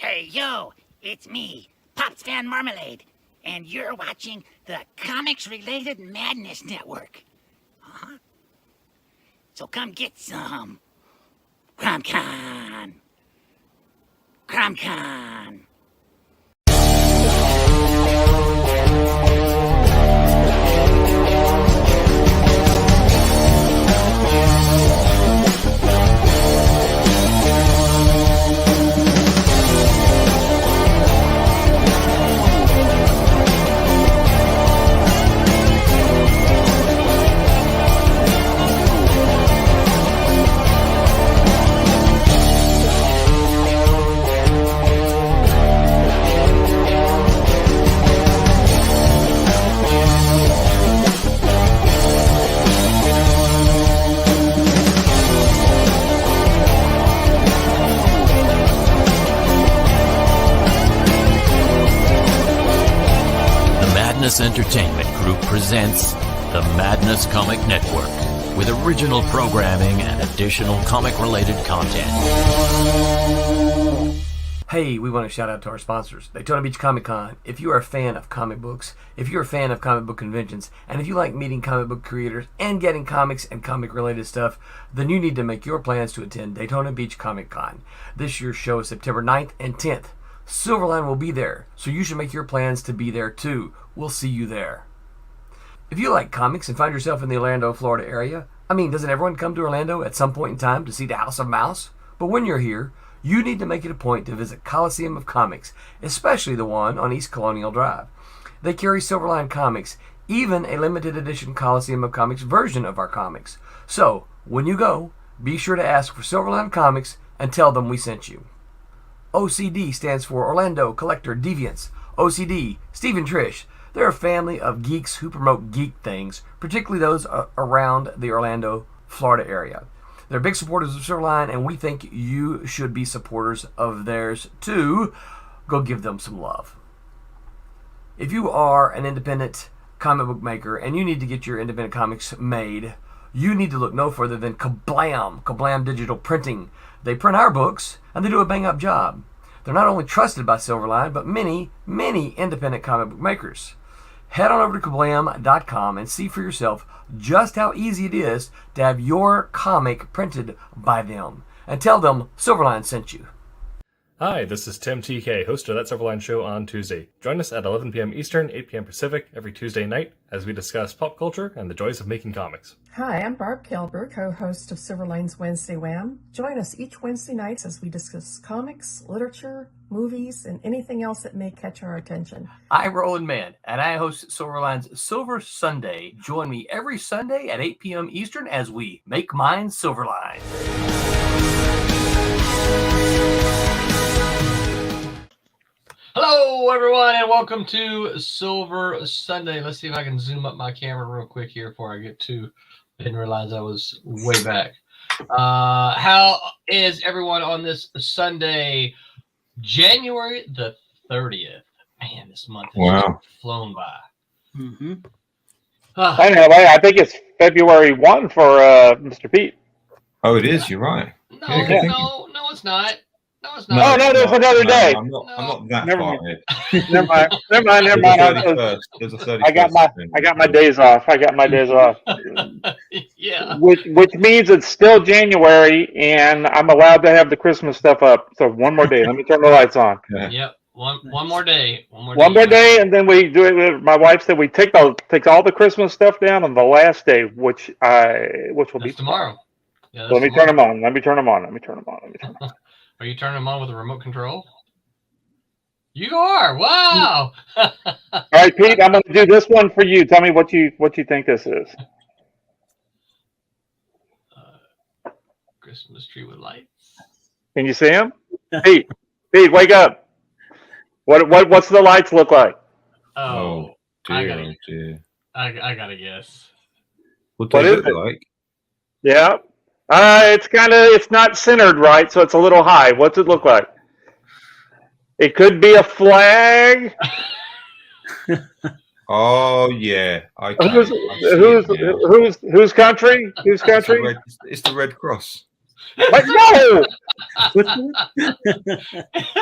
Hey, yo, it's me, Pops Van Marmalade, and you're watching the Comics-Related Madness Network. Huh? So come get some. CromCon. CromCon. Madness Entertainment Group presents the Madness Comic Network with original programming and additional comic-related content. Hey, we want to shout out to our sponsors, Daytona Beach Comic Con. If you are a fan of comic books, if you're a fan of comic book conventions, and if you like meeting comic book creators and getting comics and comic-related stuff, then you need to make your plans to attend Daytona Beach Comic Con. This year's show is September 9th and 10th. Silverline will be there, so you should make your plans to be there too. We'll see you there. If you like comics and find yourself in the Orlando, Florida area, doesn't everyone come to Orlando at some point in time to see the House of Mouse? But when you're here, you need to make it a point to visit Coliseum of Comics, especially the one on East Colonial Drive. They carry Silverline comics, even a limited edition Coliseum of Comics version of our comics. So, when you go, be sure to ask for Silverline Comics and tell them we sent you. OCD stands for Orlando Collector Deviants. OCD, Steve and Trish, they're a family of geeks who promote geek things, particularly those around the Orlando, Florida area. They're big supporters of Silverline, and we think you should be supporters of theirs too. Go give them some love. If you are an independent comic book maker and you need to get your independent comics made, you need to look no further than Kablam Digital Printing. They print our books, and they do a bang-up job. They're not only trusted by Silverline, but many, many independent comic book makers. Head on over to kablam.com and see for yourself just how easy it is to have your comic printed by them. And tell them Silverline sent you. Hi, this is Tim TK, host of That Silverline Show on Tuesday. Join us at 11 p.m. Eastern, 8 p.m. Pacific every Tuesday night as we discuss pop culture and the joys of making comics. Hi, I'm Barb Kilber, co-host of Silverline's Wednesday Wham. Join us each Wednesday nights as we discuss comics, literature, movies, and anything else that may catch our attention. I'm Roland Mann, and I host Silverline's Silver Sunday. Join me every Sunday at 8 p.m. Eastern as we make mine Silverline. Hello, everyone, and welcome to Silver Sunday. Let's see if I can zoom up my camera real quick here before I get to. I didn't realize I was way back. How is everyone on this Sunday, January the 30th? Man, this month has flown by. Mm-hmm. I know. I think it's February 1 for Mr. Pete. Oh, it is. You're right. No, it's not. No, it's No, not. there's another day. I'm not that Never far mind. ahead. Never mind. There's a 31st. I got my days off. Yeah. Which means it's still January, and I'm allowed to have the Christmas stuff up. So one more day. Let me turn the lights on. Yeah. Yep. One more day. One more day, and then we do it. My wife said we take all the Christmas stuff down on the last day, which will be tomorrow. Yeah, Let me turn them on. Are you turning them on with a remote control? You are. Wow. All right, Pete. I'm going to do this one for you. Tell me what you think this is. Christmas tree with lights. Can you see him? Pete, wake up. What's the lights look like? Oh, dear. I gotta guess. What do they look like? Yeah. It's not centered right, so it's a little high. What's it look like? It could be a flag. Oh yeah. Whose country? Whose country? It's the Red Cross. But no!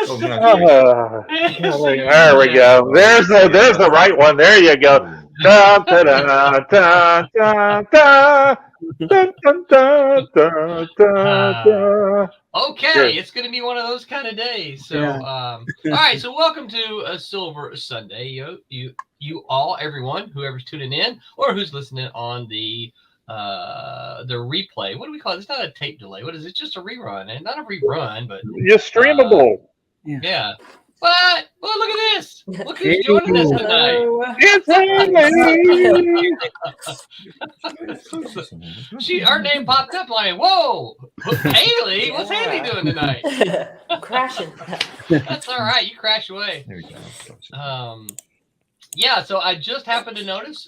Oh, no. There we go. There's the right one. There you go. Da, da, da, da, da, da. Dun, dun, dun, dun, dun, dun. Okay, Good. it's going to be one of those kind of days. So, Yeah. all right. So, welcome to a Silver Sunday. You all, everyone, whoever's tuning in or who's listening on the replay. What do we call it? It's not a tape delay. What is it? It's just a rerun, and not a rerun, but You're streamable. yeah. But well, look at this. Look who's joining us tonight. It's Haley. Her name popped up like, whoa, Haley. What's Haley doing tonight? Crashing. That's all right. You crash away. There we go. Yeah, so I just happened to notice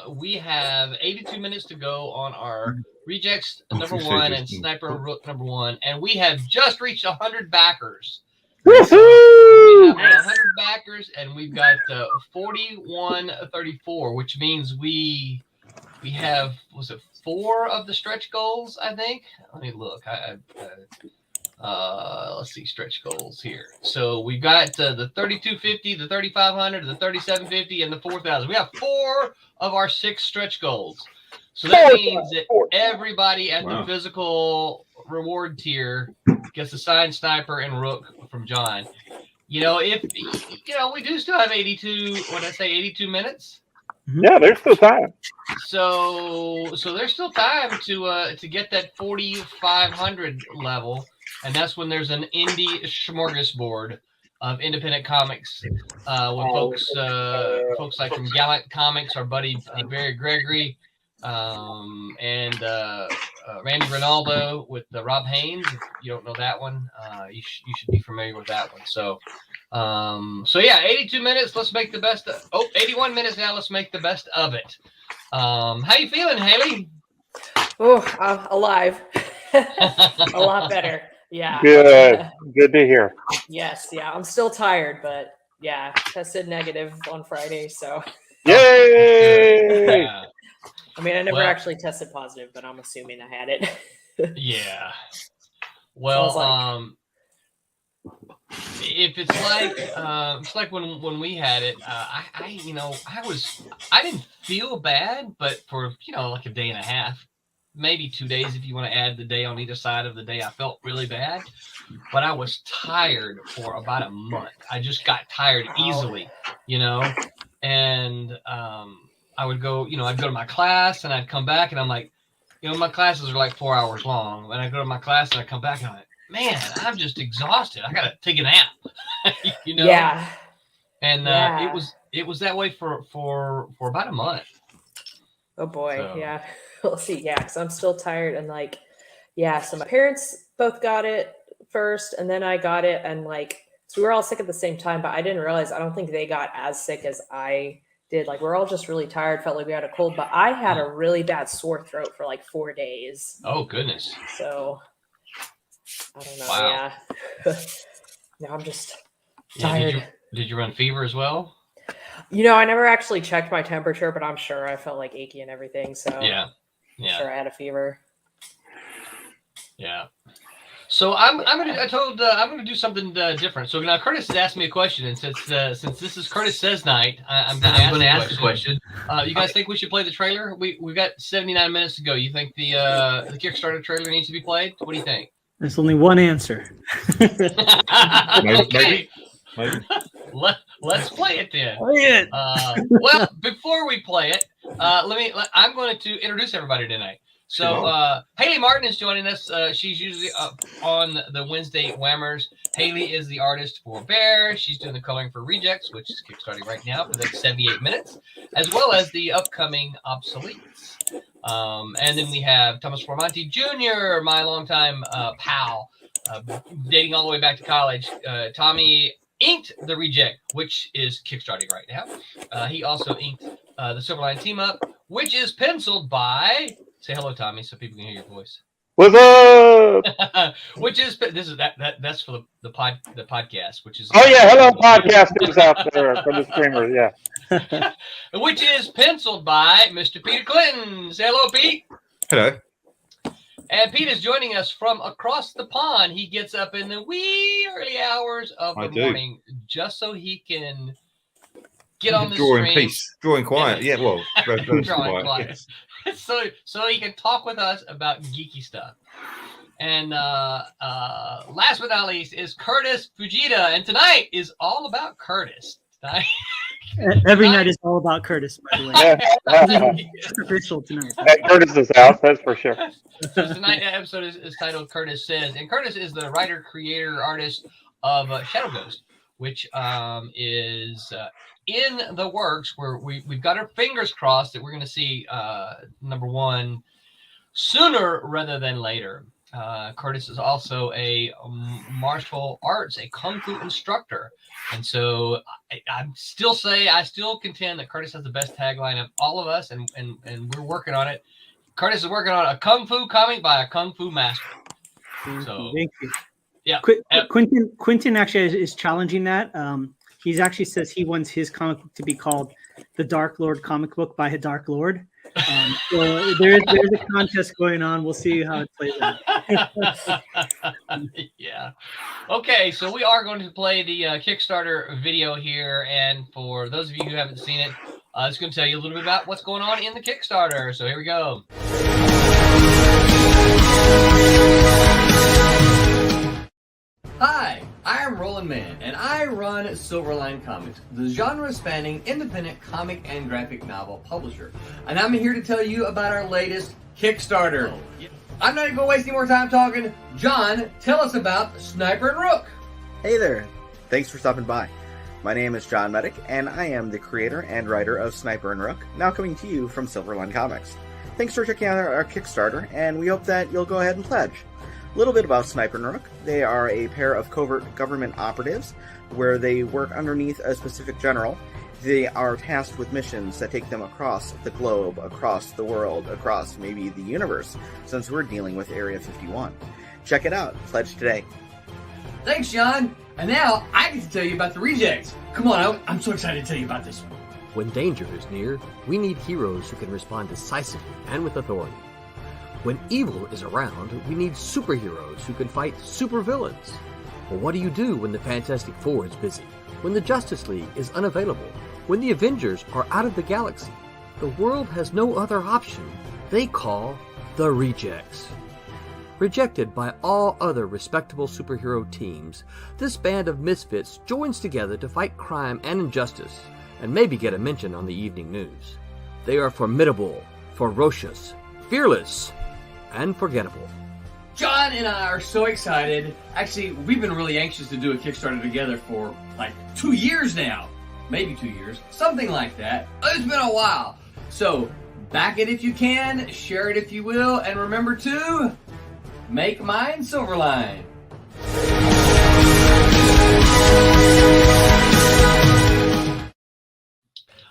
we have 82 minutes to go on our Rejects number 1 and Sniper and Rook number 1, and we have just reached 100 backers. We have 100 backers, and we've got 4134, which means we have, was it 4 of the stretch goals, I think? Let me look. Let's see, stretch goals here. So we got the 3250, the 3500, the 3750, and the 4000. We have 4 of our 6 stretch goals. So that means that everybody at the physical reward tier gets a signed Sniper and Rook from John. You know, if we do still have 82 minutes. Yeah, there's still time. So there's still time to get that 4500 level. And that's when there's an indie smorgasbord of independent comics with folks like from Gallant Comics, our buddy Barry Gregory, and Randy Ronaldo with Rob Haynes. If you don't know that one, you should be familiar with that one. So yeah, 82 minutes. Let's make the best. 81 minutes now. Let's make the best of it. How you feeling, Haley? Oh, alive. A lot better. Yeah. Good to hear. Yes. Yeah. I'm still tired, but yeah, tested negative on Friday. So. Yay! Yeah. I mean, I never actually tested positive, but I'm assuming I had it. Yeah. Well, if it's like when we had it, I didn't feel bad, but for like a day and a half, maybe 2 days if you want to add the day on either side of the day, I felt really bad, but I was tired for about a month. I just got tired easily, and I would go, I'd go to my class and I'd come back and I'm like, my classes are like 4 hours long. And I go to my class and I come back and I'm like, man, I'm just exhausted. I got to take a nap, Yeah. And it was that way for about a month. Oh boy. So. Yeah. We'll see. Yeah. Cause I'm still tired and so my parents both got it first and then I got it. And so we were all sick at the same time, but I didn't realize, I don't think they got as sick as I did. We're all just really tired, felt like we had a cold, but I had a really bad sore throat for 4 days. Oh goodness. So I don't know. Wow. Yeah. Now I'm just tired. Did you run fever as well? I never actually checked my temperature, but I'm sure I felt achy and everything. So yeah. Sure, I had a fever. Yeah. So I'm gonna do something different. So now Kurtis has asked me a question, and since this is Kurtis Says Night, I'm gonna ask a question. You guys think we should play the trailer? We've got 79 minutes to go. You think the Kickstarter trailer needs to be played? What do you think? There's only one answer. Okay. Maybe. Let's play it then. Play it. Well, before we play it, I'm going to introduce everybody tonight. So Haley Martin is joining us. She's usually up on the Wednesday Whammers. Haley is the artist for Bear. She's doing the coloring for Rejects, which is kickstarting right now for the next 78 minutes, as well as the upcoming Obsoletes. And then we have Thomas Formonti Jr., my longtime pal, dating all the way back to college. Tommy inked the Reject, which is kickstarting right now. He also inked the Silverline team up, which is penciled by. Say hello, Tommy, so people can hear your voice. What's up? Which is that's for the podcast, which is Hello podcasters out there for the streamers, yeah. Which is penciled by Mr. Peter Clinton. Say hello, Pete. Hello. And Pete is joining us from across the pond. He gets up in the wee early hours of the morning just so he can get on the Draw in stream. peace, draw in quiet. Yeah, well, Draw in quiet. Yes. So he can talk with us about geeky stuff. And last but not least is Kurtis Fujita, and tonight is all about Kurtis. Every night is all about Kurtis, by the way. It's official tonight. At Curtis's house, that's for sure. So tonight's episode is titled Kurtis Says, and Kurtis is the writer, creator, artist of Shadow Ghost, which is in the works. Where we've got our fingers crossed that we're going to see number one sooner rather than later. Kurtis is also a martial arts, a kung fu instructor. And so I still contend that Kurtis has the best tagline of all of us, and we're working on it. Kurtis is working on a kung fu comic by a kung fu master. So thank you. Yeah. Quentin actually is challenging that. He actually says he wants his comic book to be called The Dark Lord Comic Book by a Dark Lord. So there's a contest going on. We'll see how it plays out. Yeah. Okay, so we are going to play the Kickstarter video here, and for those of you who haven't seen it, it's going to tell you a little bit about what's going on in the Kickstarter. So here we go. Hi, I am Roland Mann, and I run Silverline Comics, the genre-spanning independent comic and graphic novel publisher. And I'm here to tell you about our latest Kickstarter. I'm not going to waste any more time talking. John, tell us about Sniper and Rook. Hey there. Thanks for stopping by. My name is John Medic, and I am the creator and writer of Sniper and Rook, now coming to you from Silverline Comics. Thanks for checking out our Kickstarter, and we hope that you'll go ahead and pledge. A little bit about Sniper and Rook. They are a pair of covert government operatives where they work underneath a specific general. They are tasked with missions that take them across the globe, across the world, across maybe the universe, since we're dealing with Area 51. Check it out. Pledge today. Thanks, John. And now I get to tell you about the rejects. Come on, I'm so excited to tell you about this one. When danger is near, we need heroes who can respond decisively and with authority. When evil is around, we need superheroes who can fight supervillains. But what do you do when the Fantastic Four is busy? When the Justice League is unavailable? When the Avengers are out of the galaxy? The world has no other option. They call the Rejects. Rejected by all other respectable superhero teams, this band of misfits joins together to fight crime and injustice, and maybe get a mention on the evening news. They are formidable, ferocious, fearless, and forgettable. John and I are so excited. Actually, we've been really anxious to do a Kickstarter together for like 2 years now. Maybe 2 years. Something like that. It's been a while. So, back it if you can, share it if you will, and remember to make mine Silverline.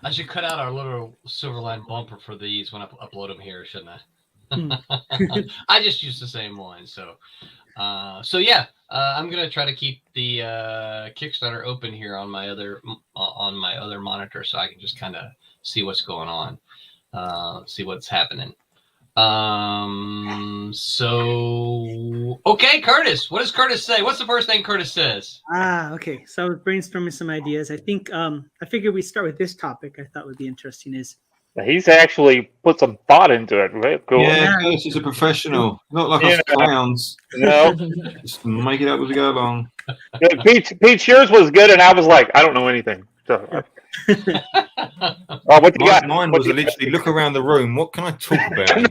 I should cut out our little Silverline bumper for these when I upload them here, shouldn't I? I just use the same one, so yeah, I'm gonna try to keep the Kickstarter open here on my other monitor, so I can just kind of see what's going on, see what's happening. So okay, Kurtis, what does Kurtis say? What's the first thing Kurtis says? Okay. So I was brainstorming some ideas. I think I figured we start with this topic. I thought would be interesting is. He's actually put some thought into it. Right? Cool. Yeah, Curtis is a professional. Not like us clowns. No. Just make it up as we go along. Yeah, Pete, yours was good, and I was like, I don't know anything. So, what you got? Mine was literally look around the room. What can I talk about? I'm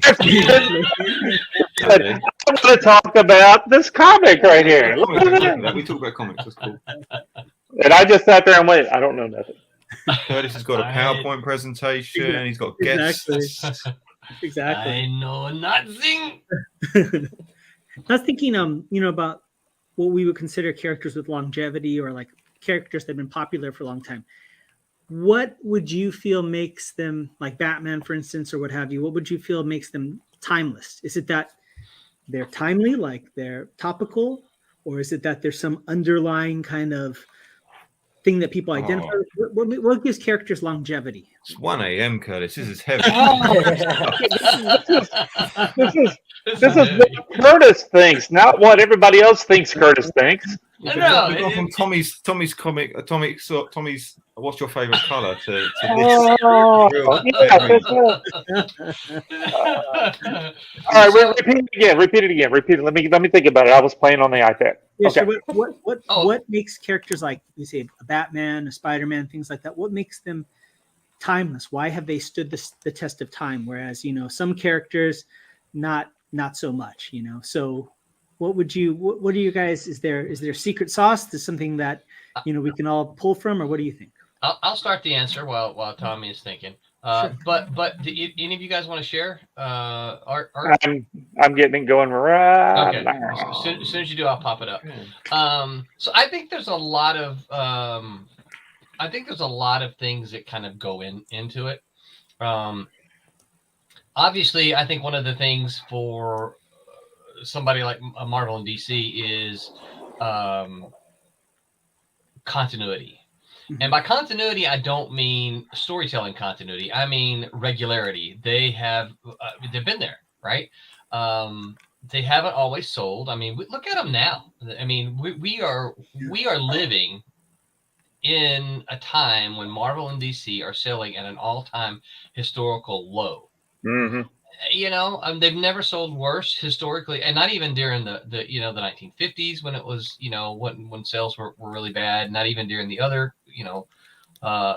going to talk about this comic right here. We talk about comics. That's cool. And I just sat there and went, I don't know nothing. Curtis has got a PowerPoint presentation. He's got guests. Exactly. I know nothing. I was thinking, about what we would consider characters with longevity, or like characters that have been popular for a long time. What would you feel makes them, like Batman, for instance, or what have you? What would you feel makes them timeless? Is it that they're timely, like they're topical, or is it that there's some underlying kind of thing that people identify with? What gives characters longevity? It's 1 a.m., Curtis. This is heavy. This This is what Curtis thinks, not what everybody else thinks Curtis thinks. We've gone from Tommy's comic, Tommy's what's your favourite colour to this. Oh, yeah, that's all right, repeat it again. Let me think about it. I was playing on the iPad. Yeah, Okay. so what makes characters like you say a Batman, a Spider-Man, things like that? What makes them timeless? Why have they stood the test of time? Whereas some characters, not so much. So what do you guys? Is there secret sauce? Is something that we can all pull from, or what do you think? I'll start the answer while Tommy is thinking. Sure. But do any of you guys want to share? Art? I'm getting it going right Okay. now. As soon as you do, I'll pop it up. So I think there's a lot of things that kind of go into it. Obviously, I think one of the things for somebody like Marvel and DC is continuity. And by continuity, I don't mean storytelling continuity. I mean regularity. They've been there, right? They haven't always sold. I mean, look at them now. I mean, we are living in a time when Marvel and DC are selling at an all-time historical low. Mm-hmm. They've never sold worse historically, and not even during the 1950s when it was when sales were really bad. Not even during the other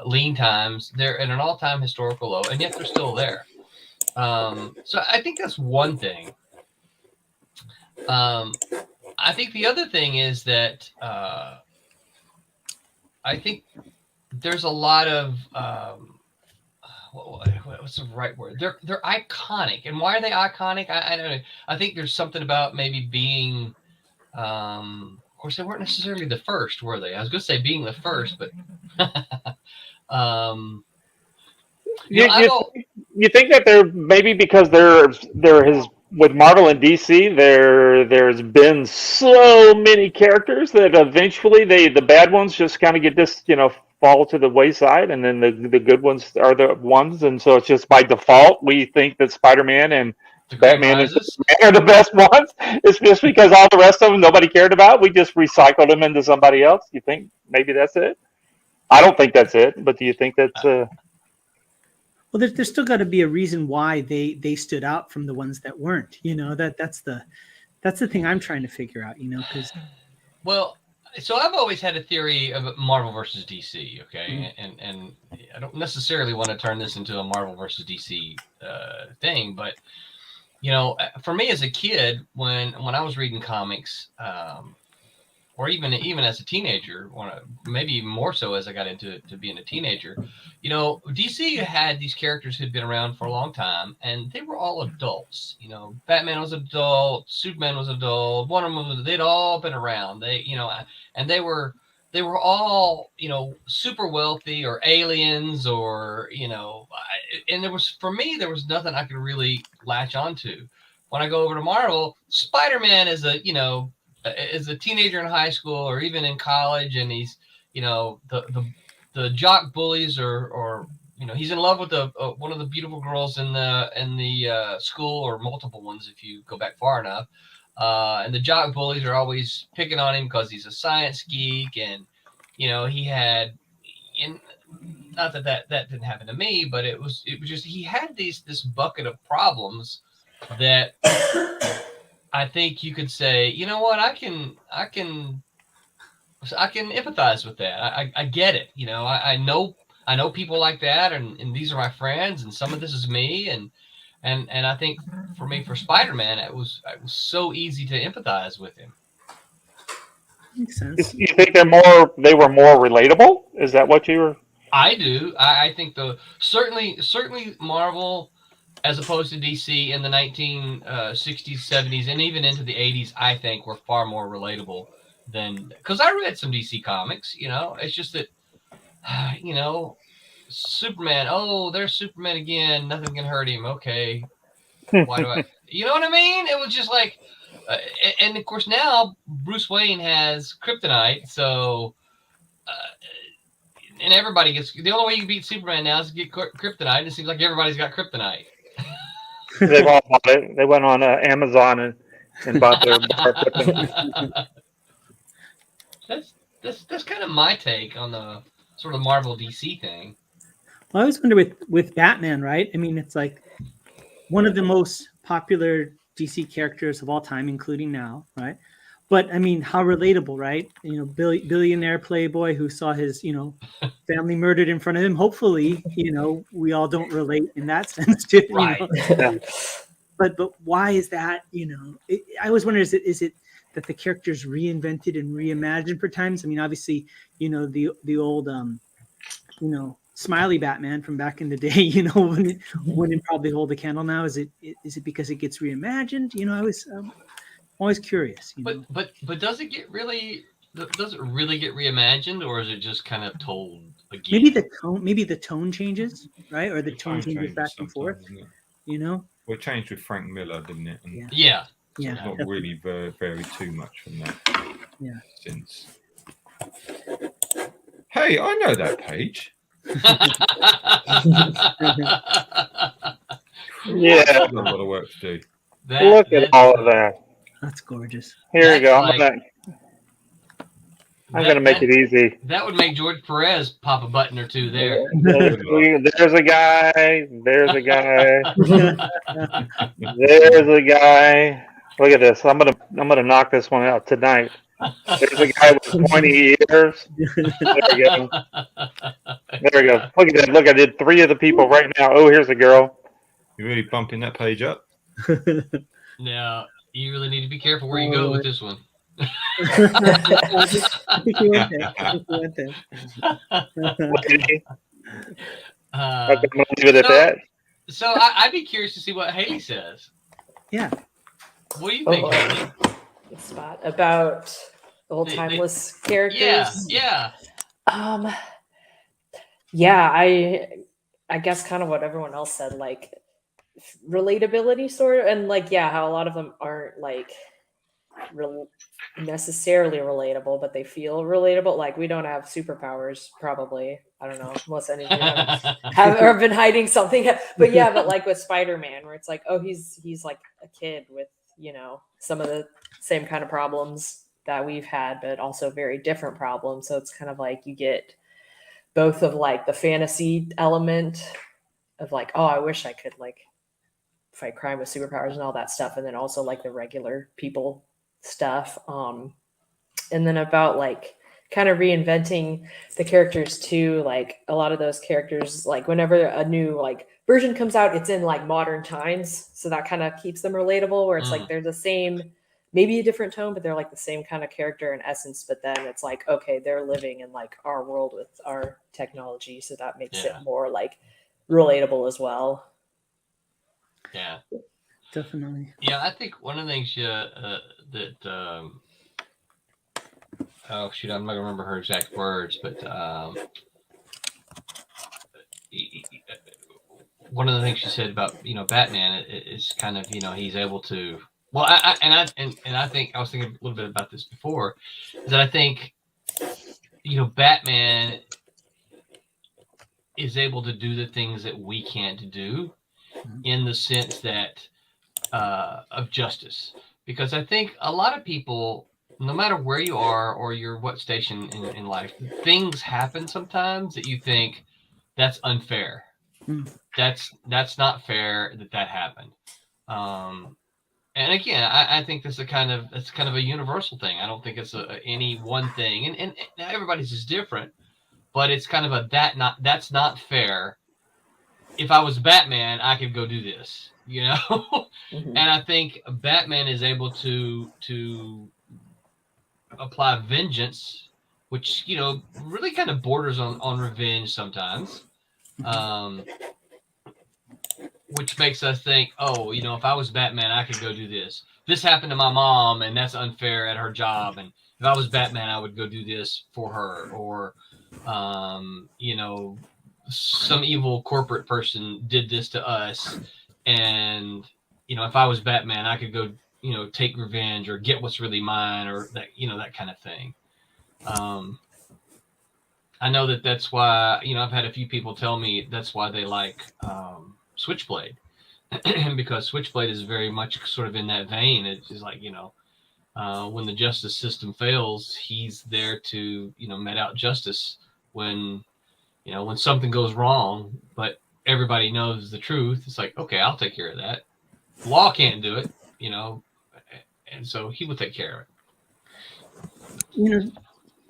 lean times. They're at an all-time historical low, and yet they're still there. So I think that's one thing. I think the other thing is that I think there's a lot of what's the right word? They're iconic, and why are they iconic? I don't know. I think there's something about maybe being. Of course, they weren't necessarily the first, were they? I was going to say being the first, but you think that they're maybe because there has with Marvel and DC there's been so many characters that eventually the bad ones just kind of get this fall to the wayside, and then the good ones are the ones, and so it's just by default we think that Spider-Man and Batman are the best ones. It's just because all the rest of them nobody cared about. We just recycled them into somebody else. You think maybe that's it? I don't think that's it, but do you think that's Well, there's still got to be a reason why they stood out from the ones that weren't. That's the thing I'm trying to figure out. Because so I've always had a theory of Marvel versus DC. Okay, and I don't necessarily want to turn this into a Marvel versus DC thing, but for me as a kid, when I was reading comics, or even as a teenager, maybe even more so as I got into being a teenager, DC had these characters who'd been around for a long time, and they were all adults. Batman was adult, Superman was adult, Wonder Woman they'd all been around. And they were all super wealthy or aliens or and there was nothing I could really latch onto. When I go over to Marvel, Spider-Man is a teenager in high school or even in college, and he's the jock bullies or he's in love with one of the beautiful girls in the school, or multiple ones if you go back far enough, and the jock bullies are always picking on him because he's a science geek, and he had, and not that didn't happen to me, but it was just he had this bucket of problems that I think you could say, you know what, I can empathize with that. I get it. I know people like that, and these are my friends, and some of this is me, and I think for Spider-Man, it was so easy to empathize with him. Makes sense. You think they were more relatable? Is that what you were? I do. I think certainly Marvel, as opposed to DC in the 1960s, 70s, and even into the 80s, I think were far more relatable than, because I read some DC comics. It's just that, Superman. Oh, there's Superman again. Nothing can hurt him. Okay, why do I? You know what I mean? It was just like, and of course now Bruce Wayne has kryptonite, so. And everybody gets, the only way you can beat Superman now is to get kryptonite. It seems like everybody's got kryptonite. They've all bought it. They went on Amazon and bought their bar equipment. That's kind of my take on the sort of Marvel DC thing. Well, I always wonder with Batman, right? I mean, it's like one of the most popular DC characters of all time, including now, right? But I mean, how relatable, right? You know, billionaire playboy who saw his, family murdered in front of him. Hopefully, we all don't relate in that sense to, Right. But why is that? I always wonder, is it that the character's reinvented and reimagined for times? I mean, obviously, the old Smiley Batman from back in the day, wouldn't probably hold a candle now. Is it because it gets reimagined? I'm always curious. But does it really get reimagined, or is it just kind of told again? Maybe the tone changes, right? Or the tone changes back and forth. Well, it changed with Frank Miller, didn't it? And Yeah. so it's not really varied too much from that. Yeah. Since. Hey, I know that page. Yeah. I've got a lot of work to do. Look at all of that. That's gorgeous. Here we go. Like, I'm gonna make it easy. That would make George Perez pop a button or two there. There's a guy. There's a guy. There's a guy. Look at this. I'm gonna knock this one out tonight. There's a guy with 20 ears. There we go. There we go. Look at that. Look, I did 3 of the people right now. Oh, here's a girl. You're really bumping that page up. Now, you really need to be careful where you go with this one. I think you went there. I'm gonna leave it at that. So I'd be curious to see what Haley says. Yeah. What do you think, Haley? Good spot about old timeless characters. Yeah. Yeah, I guess kind of what everyone else said, like relatability sort of, and like how a lot of them aren't like necessarily relatable, but they feel relatable. Like we don't have superpowers, probably. I don't know, unless any of you have been hiding something. But but like with Spider-Man, where it's like, oh, he's like a kid with some of the same kind of problems that we've had, but also very different problems. So it's kind of like you get both of like the fantasy element of like, oh, I wish I could like fight crime with superpowers and all that stuff, and then also like the regular people stuff. And then about like kind of reinventing the characters too. Like a lot of those characters, like whenever a new like version comes out, it's in like modern times, so that kind of keeps them relatable, where it's like they're the same, maybe a different tone, but they're like the same kind of character in essence. But then it's like, okay, they're living in like our world with our technology, so that makes it more like relatable as well. Yeah, definitely. Yeah, I think one of the things that oh shoot, I'm not gonna remember her exact words, but one of the things she said about Batman is kind of he's able to. Well, I think I was thinking a little bit about this before, is that I think Batman is able to do the things that we can't do, in the sense that of justice, because I think a lot of people, no matter where you are or you're what station in life, things happen sometimes that you think that's unfair. That's not fair that happened. And again, I think it's kind of a universal thing. I don't think it's any one thing, and everybody's just different. But it's kind of that's not fair. If I was Batman, I could go do this, And I think Batman is able to apply vengeance, which really kind of borders on revenge sometimes. Which makes us think, oh, if I was Batman, I could go do this. This happened to my mom, and that's unfair at her job. And if I was Batman, I would go do this for her. Or, some evil corporate person did this to us. And, if I was Batman, I could go, take revenge or get what's really mine, or that, that kind of thing. I know that's why, I've had a few people tell me that's why they like Switchblade, because Switchblade is very much sort of in that vein. It's just like, when the justice system fails, he's there to, met out justice when something goes wrong, but everybody knows the truth. It's like, okay, I'll take care of that. Law can't do it, and so he will take care of it.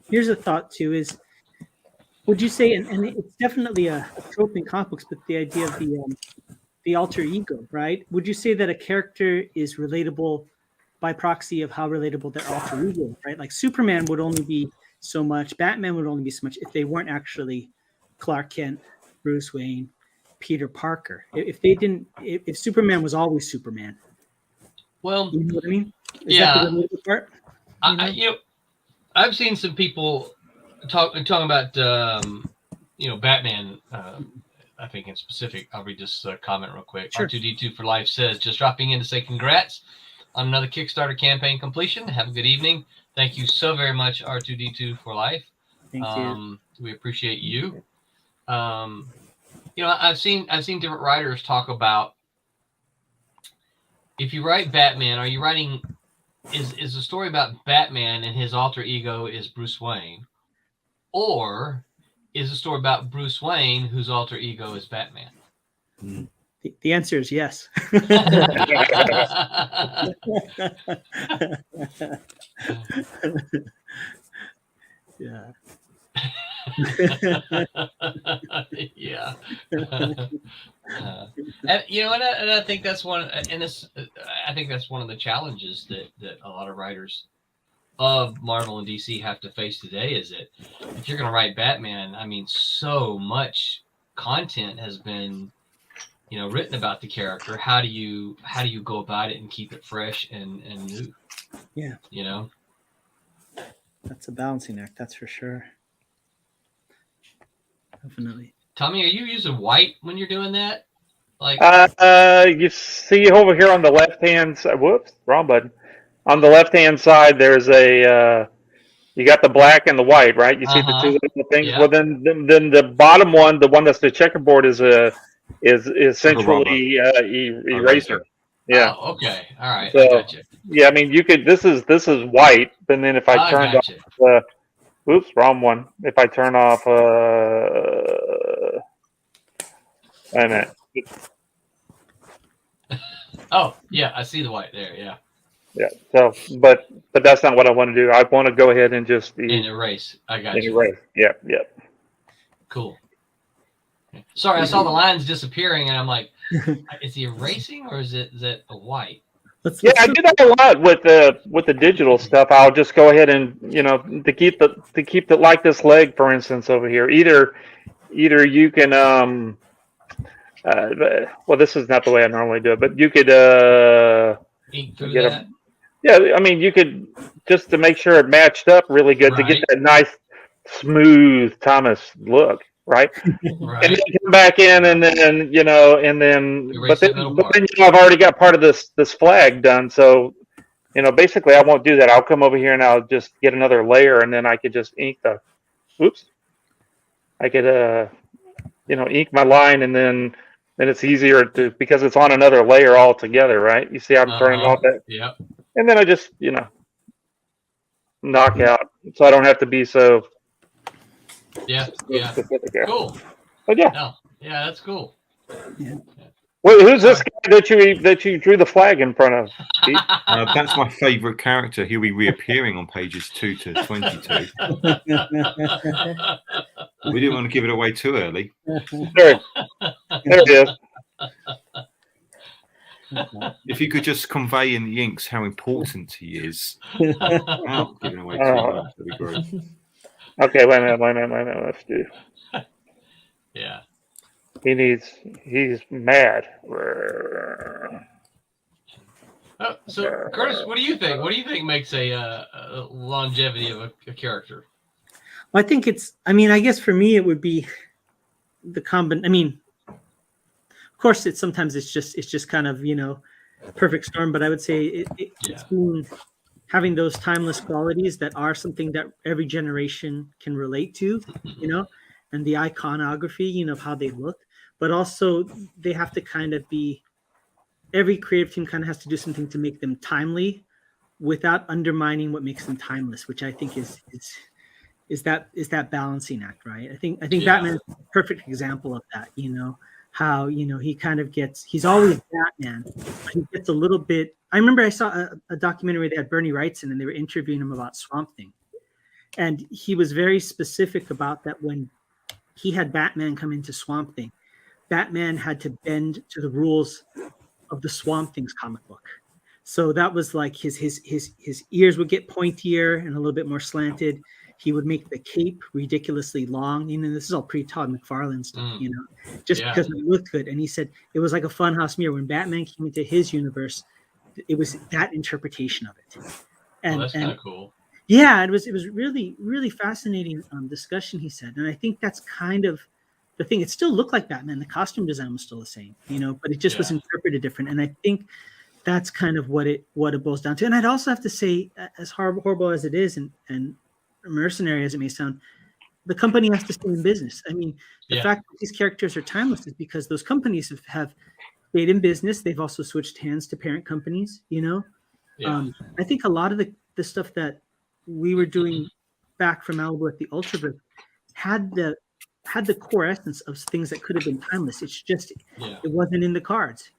Here's a thought too: is would you say, and it's definitely a trope in comic books, but the idea of the alter ego, right? Would you say that a character is relatable by proxy of how relatable their alter ego is, right? Like Superman would only be so much, Batman would only be so much if they weren't actually Clark Kent, Bruce Wayne, Peter Parker. If they didn't, if Superman was always Superman. Well, you know what I mean? Is yeah. that the relatable part? I've seen some people talking about Batman. I think in specific, I'll read this comment real quick. Sure. R2D2 for Life says, just dropping in to say congrats on another Kickstarter campaign completion. Have a good evening. Thank you so very much, R2D2 for Life. Thank you. We appreciate you. I've seen different writers talk about, if you write Batman, are you writing, is the story about Batman and his alter ego is Bruce Wayne, or is the story about Bruce Wayne whose alter ego is Batman? The answer is yes. Yeah. Yeah. And I think that's one, and I think that's one of the challenges that a lot of writers of Marvel and DC have to face today, is that if you're going to write Batman, I mean, so much content has been, written about the character. How do you go about it and keep it fresh and new? Yeah. That's a balancing act, that's for sure. Definitely. Tommy, are you using white when you're doing that? Like, you see over here on the left hand side. Whoops, wrong button. On the left hand side, there's you got the black and the white, right? You see the two little things. Yeah. Well, then the bottom one, the one that's the checkerboard, is essentially eraser. Yeah. Oh, okay. All right. So, I got you. yeah, I mean, you could. This is white, and then if I turned off, oops, wrong one. If I turn off, wait a minute. Oh, yeah, I see the white there. Yeah. Yeah. So, but that's not what I want to do. I want to go ahead and just erase. I got you. Erase. Yep. Yep. Cool. Sorry, I saw the lines disappearing, and I'm like, is he erasing or is that a white? Yeah, I do that a lot with the digital stuff. I'll just go ahead and to keep the like this leg, for instance, over here. Either you can well, this is not the way I normally do it, but you could ink through that. Yeah, I mean, you could, just to make sure it matched up really good, to get that nice smooth Thomas look. Right? Right. And then come back in, and then but then I've already got part of this flag done. So basically, I won't do that. I'll come over here and I'll just get another layer, and then I could just ink I could ink my line, and then it's easier because it's on another layer altogether, right? You see, I'm turning off that. Yeah. And then I just knock out, so I don't have to be so. Yeah. Cool. But yeah. No. Yeah, that's cool. Yeah. Well, who's this guy that you drew the flag in front of? That's my favourite character. He'll be reappearing on pages 2 to 22. We didn't want to give it away too early. There it is. If you could just convey in the inks how important he is, without giving away too much, that'd be great. Okay, wait a minute. Let's do. Yeah. He's mad. So, Curtis, what do you think? What do you think makes a longevity of a character? Well, I think I guess for me, it would be the of course, sometimes it's just kind of, perfect storm, but I would say it's been having those timeless qualities that are something that every generation can relate to, and the iconography, of how they look, but also they have to kind of be every creative team kind of has to do something to make them timely without undermining what makes them timeless, which I think is that balancing act, right? I think Batman is a perfect example of that, how, he kind of he's always Batman, but he gets a little bit. I remember I saw a documentary that had Bernie Wrightson, and they were interviewing him about Swamp Thing. And he was very specific about that when he had Batman come into Swamp Thing. Batman had to bend to the rules of the Swamp Thing's comic book. So that was like his ears would get pointier and a little bit more slanted. He would make the cape ridiculously long. This is all pre-Todd McFarlane stuff, just because it looked good. And he said it was like a funhouse mirror. When Batman came into his universe, it was that interpretation of it. And that's kind of cool. Yeah, it was really, really fascinating discussion, he said. And I think that's kind of the thing. It still looked like Batman. The costume design was still the same, but it just was interpreted different. And I think that's kind of what it boils down to. And I'd also have to say, as horrible as it is and mercenary as it may sound, the company has to stay in business. I mean, the fact that these characters are timeless is because those companies have stayed in business. They've also switched hands to parent companies, I think a lot of the stuff that we were doing back from Malibu at the Ultraverse had the core essence of things that could have been timeless. It's just it wasn't in the cards,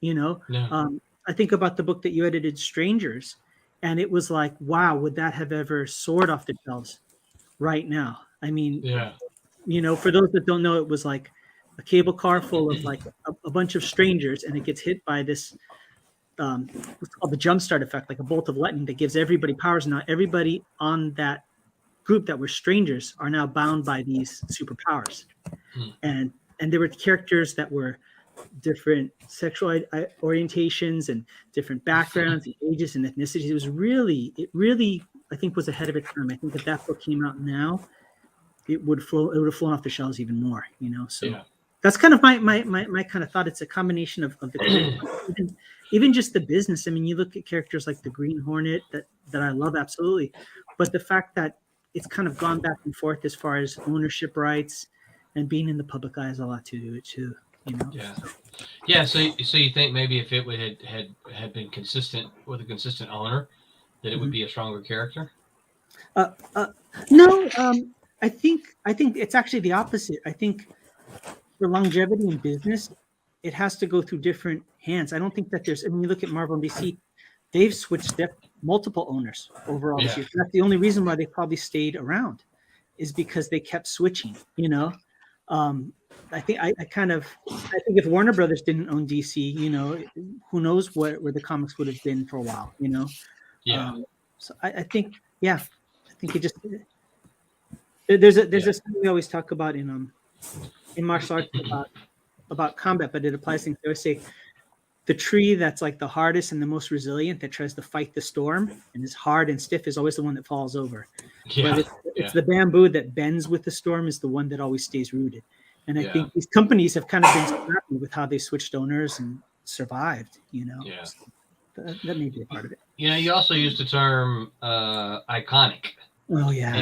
I think about the book that you edited, Strangers, and it was like, wow, would that have ever soared off the shelves right now? I mean, for those that don't know, it was like a cable car full of like a bunch of strangers, and it gets hit by this what's called the jumpstart effect, like a bolt of lightning that gives everybody powers. Now everybody on that group that were strangers are now bound by these superpowers. And there were characters that were different sexual orientations and different backgrounds and ages and ethnicities. It really I think was ahead of its time. I think if that book came out now, it would have flown off the shelves even more, so that's kind of my kind of thought. It's a combination of the even just the business. I mean, you look at characters like the Green Hornet that I love absolutely, but the fact that it's kind of gone back and forth as far as ownership rights and being in the public eye has a lot to do with it too. So you think maybe if it had been consistent with a consistent owner, that it would be a stronger character? No, I think it's actually the opposite. I think for longevity in business, it has to go through different hands. I don't think that you look at Marvel and DC, they've switched multiple owners over all these years. That's the only reason why they probably stayed around, is because they kept switching. I think if Warner Brothers didn't own DC, who knows where the comics would have been for a while. So I think it just there's a thing we always talk about in martial arts about combat, but it applies to things. They always say the tree that's like the hardest and the most resilient, that tries to fight the storm and is hard and stiff, is always the one that falls over. But it's the bamboo that bends with the storm is the one that always stays rooted. And I think these companies have kind of been scrappy with how they switched owners and survived. So that may be a part of it. You also used the term iconic. Oh yeah.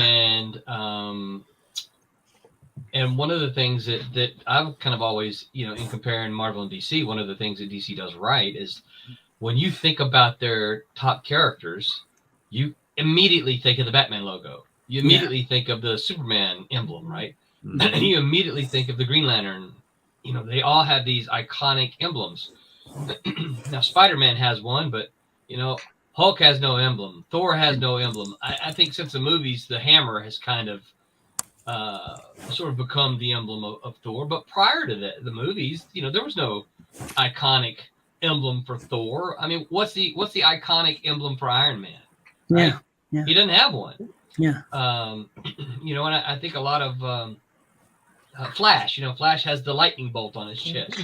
And one of the things that I've kind of always, in comparing Marvel and DC, one of the things that DC does right is when you think about their top characters, you immediately think of the Batman logo. You immediately think of the Superman emblem, right? And you immediately think of the Green Lantern. They all have these iconic emblems. Now, Spider-Man has one, but, Hulk has no emblem. Thor has no emblem. I think since the movies, the hammer has kind of sort of become the emblem of Thor. But prior to the movies, there was no iconic emblem for Thor. I mean, what's the iconic emblem for Iron Man? Right? Yeah. He doesn't have one. Yeah. And I think a lot of Flash. Flash has the lightning bolt on his chest.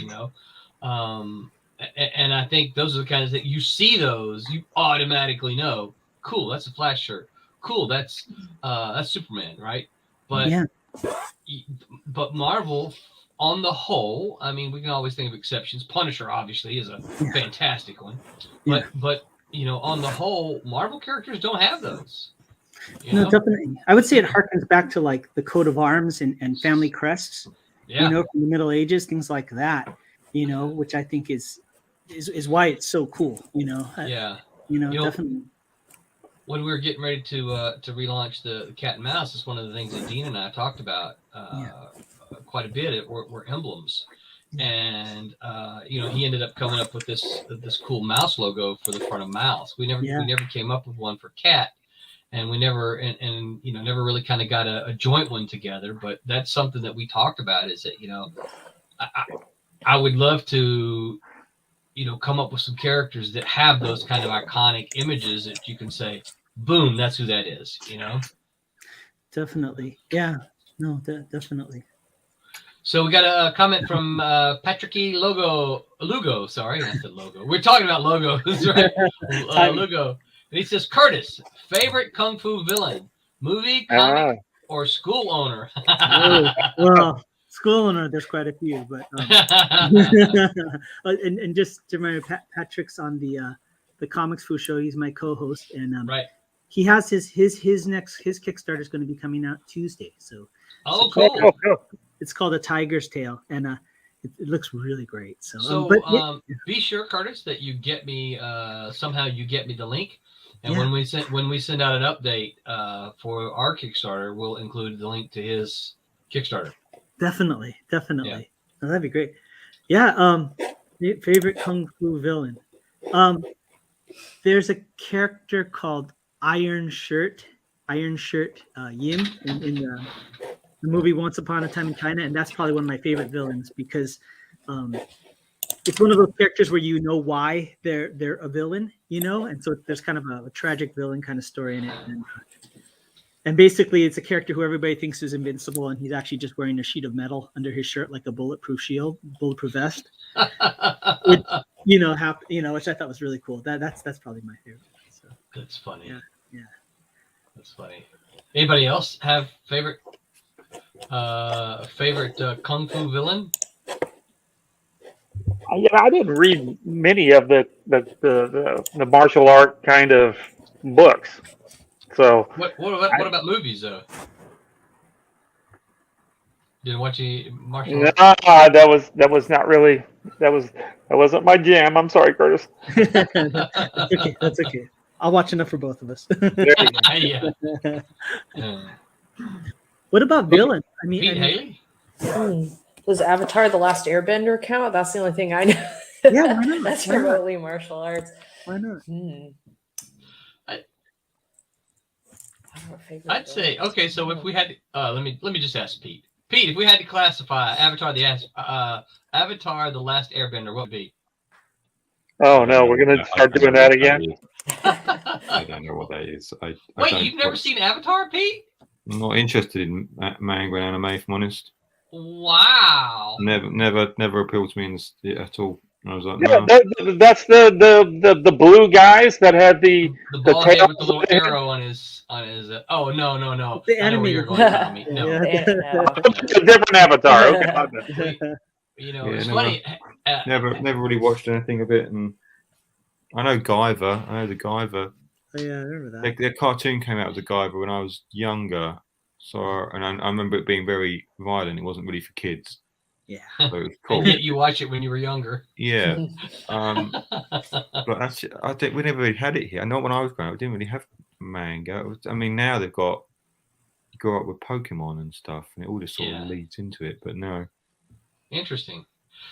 And I think those are the kinds that you see those, you automatically know, cool, that's a Flash shirt. Cool, that's Superman, right? But Marvel, on the whole, I mean, we can always think of exceptions. Punisher, obviously, is a fantastic one. But on the whole, Marvel characters don't have those. No, definitely. I would say it harkens back to like the coat of arms and family crests, from the Middle Ages, things like that, which I think is is why it's so cool. Yeah. Definitely. When we were getting ready to relaunch the Cat and Mouse, it's one of the things that Dean and I talked about quite a bit. Were emblems, and he ended up coming up with this cool mouse logo for the front of mouse. We never came up with one for cat, and we never never really kind of got a joint one together. But that's something that we talked about. Is that I would love to come up with some characters that have those kind of iconic images that you can say, boom, that's who that is, Definitely. Yeah. No, definitely. So we got a comment from Patrick Lugo. Sorry, I said logo. We're talking about logos, right? Lugo. And he says, Kurtis, favorite Kung Fu villain, movie, comic, or school owner? Well, school owner, there's quite a few, but and just to remember, Patrick's on the Comics Fu show. He's my co-host, and right. He has his Kickstarter is going to be coming out Tuesday. So cool. It's called A Tiger's Tale, and it looks really great. So be sure, Kurtis, that you get me somehow you get me the link, and when we send out an update for our Kickstarter, we'll include the link to his Kickstarter. Definitely. Yeah. Oh, that'd be great. Yeah. Favorite Kung Fu villain. There's a character called Iron Shirt Yim in the movie Once Upon a Time in China, and that's probably one of my favorite villains because it's one of those characters where why they're a villain, and so there's kind of a tragic villain kind of story in it, and basically it's a character who everybody thinks is invincible, and he's actually just wearing a sheet of metal under his shirt like a bulletproof vest. Which I thought was really cool. That's probably my favorite. So. That's funny. Yeah. That's funny. Anybody else have favorite Kung Fu villain? I didn't read many of the martial art kind of books. So what about movies though? Did watch any martial arts? That was not really that wasn't my jam. I'm sorry, Kurtis. That's okay. I'll watch enough for both of us. Yeah. What about villain? Pete Haley? Does Avatar: The Last Airbender count? That's the only thing I know. Yeah, why not? That's remotely martial arts. Why not? I'd say okay. So if we had, let me just ask Pete. Pete, if we had to classify Avatar: The Last Airbender, what would it be? Oh no, we're gonna start doing that again. I don't know what that is. Wait, you've never seen Avatar, Pete? I'm not interested in manga and anime, if I'm honest. Wow. Never appealed to me at all. I was like, no. That's the blue guys that had the bald head with the little arrow on his. Oh no. The animated one. No. It's a different Avatar. Okay. It's funny. Never really watched anything of it, and I know Guyver. I know the Guyver. Oh, yeah, I remember that. The cartoon came out of the Guyver when I was younger, and I remember it being very violent. It wasn't really for kids. Yeah. So it was cool. And yet you watch it when you were younger. Yeah. But actually, I think we never really had it here. Not when I was growing up. We didn't really have manga. Now they've got you grow up with Pokemon and stuff, and it all just sort of leads into it. But no. Interesting.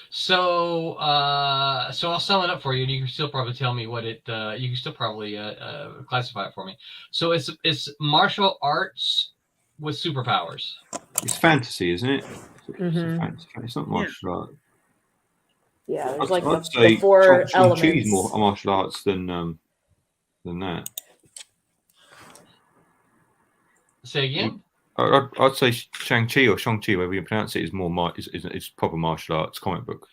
So I'll sum it up for you, and you can still probably tell me what it. You can still probably classify it for me. So it's martial arts with superpowers. It's fantasy, isn't it? Mm-hmm. It's not martial art. Yeah, there's I'd the say four elements. elements. More martial arts than that. Say again. I'd say Shang-Chi or Shang-Chi, whatever you pronounce it, is more it's proper martial arts comic book.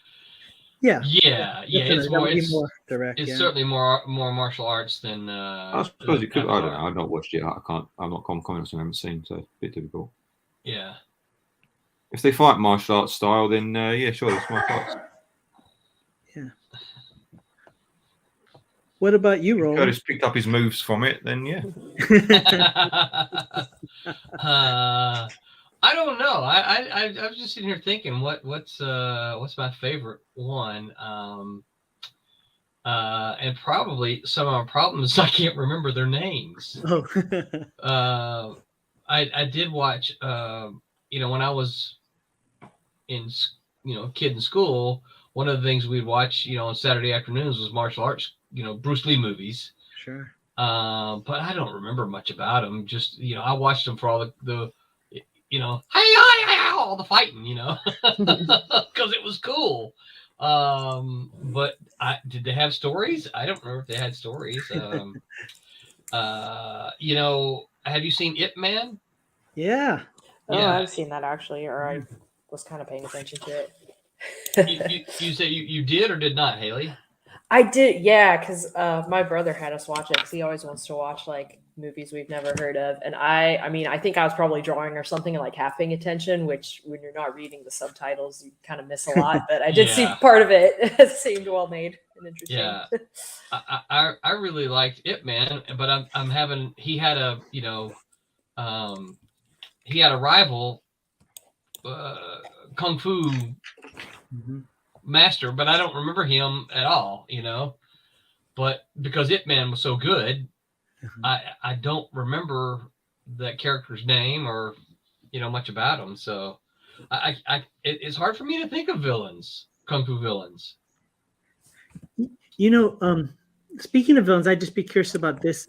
Yeah. It's more direct. It's certainly more martial arts than. I suppose it could. I don't know. I've not watched it. I can't. I'm not commenting. I haven't seen, so it's a bit difficult. Yeah. If they fight martial arts style, then yeah, sure, it's martial arts. Yeah. What about you, Roland? Kurtis picked up his moves from it, then yeah. I don't know. I was just sitting here thinking, what's my favorite one? and probably some of our problems, I can't remember their names. Oh. I did watch, when I was in, kid in school, one of the things we'd watch, on Saturday afternoons was martial arts, Bruce Lee movies. Sure. But I don't remember much about them. Just, I watched them for all the all the fighting, because it was cool. But did they have stories? I don't remember if they had stories. Have you seen Ip Man? Yeah. Oh, Yeah. I've seen that actually, or I was kind of paying attention to it. You say you did or did not, Haley? I did, yeah, because my brother had us watch it because he always wants to watch like movies we've never heard of, and I think I was probably drawing or something and like half paying attention, which when you're not reading the subtitles, you kind of miss a lot. But I did see part of it. It seemed well made and interesting. Yeah, I really liked Ip Man, but I'm having he had a rival kung fu master, but I don't remember him at all, but because Ip Man was so good, I don't remember that character's name or much about him, so it's hard for me to think of villains, kung fu villains. Speaking of villains, I'd just be curious about this.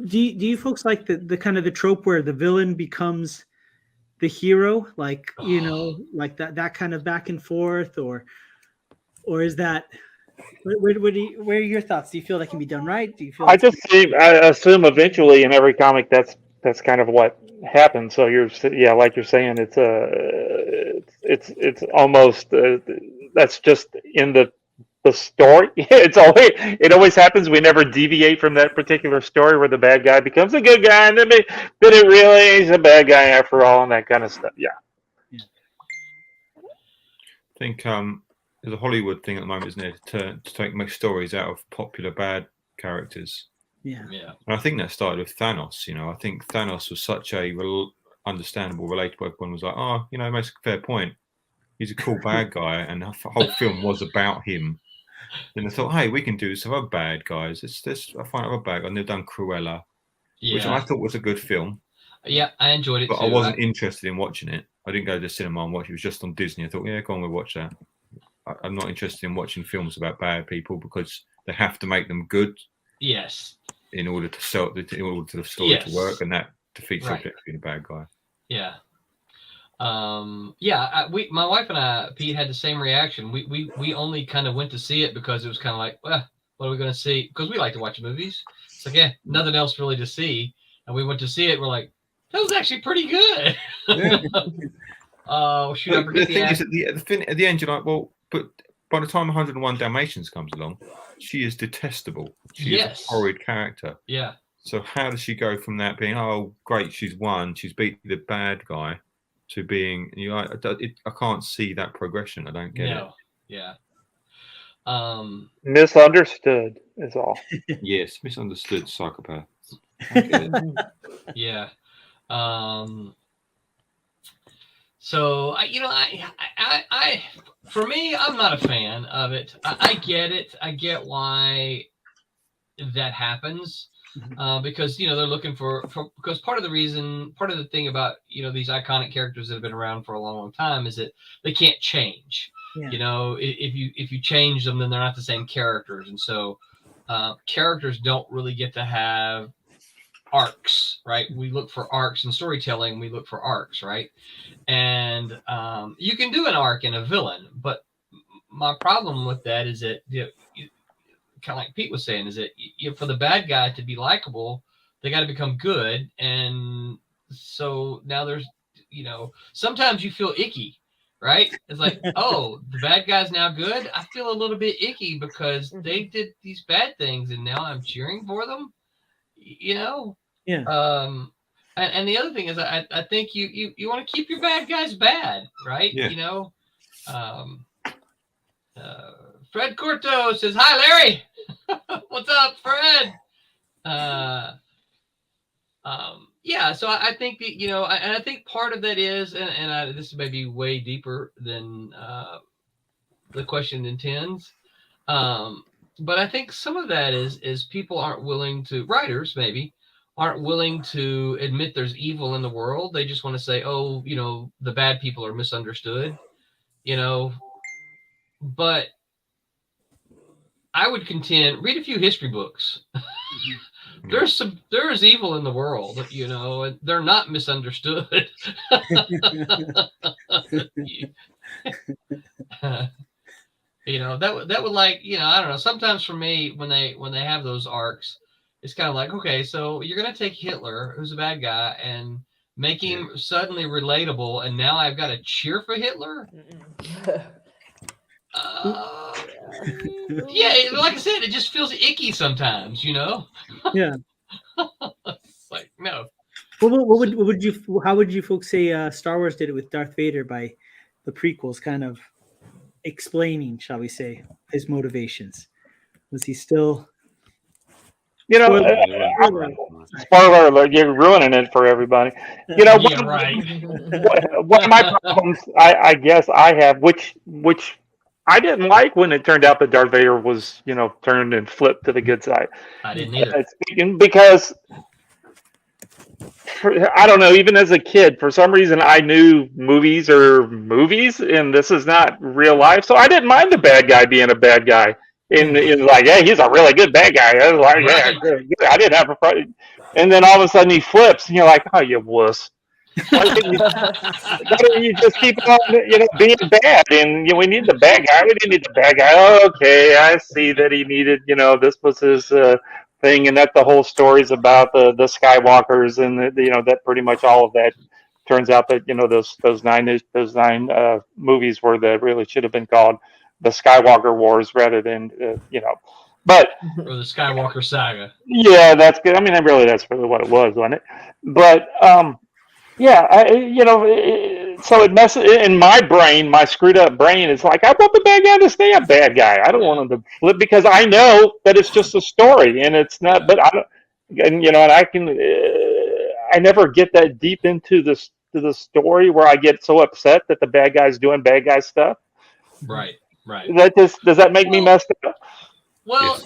Do you folks like the kind of the trope where the villain becomes the hero, like like that kind of back and forth, or is that where are your thoughts? Do you feel that can be done right? Do you feel I assume eventually in every comic that's kind of what happens. So like you're saying, it's almost that's just in the story. It always happens. We never deviate from that particular story where the bad guy becomes a good guy, and then it really is a bad guy after all, and that kind of stuff. Yeah. I think there's a Hollywood thing at the moment, isn't it, to make stories out of popular bad characters. Yeah. And I think that started with Thanos. I think Thanos was such a understandable, relatable. Everyone was like, oh, it makes a fair point. He's a cool bad guy, and the whole film was about him. Then I thought, hey, we can do this with other bad guys. I find other bad guys. And they've done Cruella, which I thought was a good film. Yeah, I enjoyed it but too. I wasn't interested in watching it. I didn't go to the cinema and watch it. It was just on Disney. I thought, yeah, go on, we'll watch that. I'm not interested in watching films about bad people because they have to make them good. Yes. In order to sell, in order for the story to work, and that defeats the objective of being a bad guy. Yeah. My wife and I, Pete, had the same reaction. We only kind of went to see it because it was kind of like, well, what are we going to see? Because we like to watch movies. It's like, nothing else really to see. And we went to see it. We're like, that was actually pretty good. Yeah. Shoot, I forget the thing is, at the end, you're like, well, but by the time 101 Dalmatians comes along, she is detestable. She is a horrid character. Yeah. So how does she go from that being, oh, great, she's won, she's beat the bad guy, to being, I can't see that progression. I don't get it. Yeah. Misunderstood is all. Yes, misunderstood psychopath. Yeah. So I for me, I'm not a fan of it. I get it. I get why that happens. Because they're looking for because part of the thing about these iconic characters that have been around for a long time is that they can't change. Yeah. If you change them, then they're not the same characters, and so characters don't really get to have arcs, right? We look for arcs in storytelling. We look for arcs, right? And you can do an arc in a villain, but my problem with that is that kind of like Pete was saying, is that for the bad guy to be likable, they got to become good. And so now there's, sometimes you feel icky, right? It's like, oh, the bad guy's now good. I feel a little bit icky because they did these bad things and now I'm cheering for them, Yeah. And the other thing is I think you want to keep your bad guys bad, right? Yeah. Fred Corto says, hi, Larry. What's up, Fred? So I think that, and I think part of that is, and this may be way deeper than the question intends. but I think some of that is people aren't willing to, writers maybe aren't willing to admit there's evil in the world. They just want to say, oh, the bad people are misunderstood, but I would contend, read a few history books. There's evil in the world, and they're not misunderstood. That would like, I don't know. Sometimes for me, when they have those arcs, it's kind of like, okay, so you're gonna take Hitler, who's a bad guy, and make him suddenly relatable, and now I've got to cheer for Hitler. Yeah, like I said, it just feels icky sometimes, Yeah. It's like, no. How would you folks say Star Wars did it with Darth Vader by the prequels, kind of explaining, shall we say, his motivations? Was he still? Spoiler alert! You're ruining it for everybody. One of my problems, I guess I have, which I didn't like when it turned out that Darth Vader was, turned and flipped to the good side. I didn't either. Because I don't know, even as a kid, for some reason I knew movies are movies, and this is not real life. So I didn't mind the bad guy being a bad guy. In like, yeah, he's a really good bad guy. I was like, yeah, good. I didn't have a problem. And then all of a sudden he flips, and you're like, oh, you wuss. Why didn't you just keep on, being bad? And we need the bad guy. We didn't need the bad guy. Okay, I see that he needed, this was his thing, and that the whole story's about the Skywalkers, and that pretty much all of that turns out that those nine movies were that really should have been called the Skywalker Wars rather than but or the Skywalker Saga. Yeah, that's good. I mean, that's really what it was, wasn't it? But yeah, so it messes in my brain, my screwed up brain. It's like, I want the bad guy to stay a bad guy. I don't want him to flip, because I know that it's just a story and it's not. But I don't, and I never get that deep into the story where I get so upset that the bad guy's doing bad guy stuff. Right. Does that make me messed up? Well,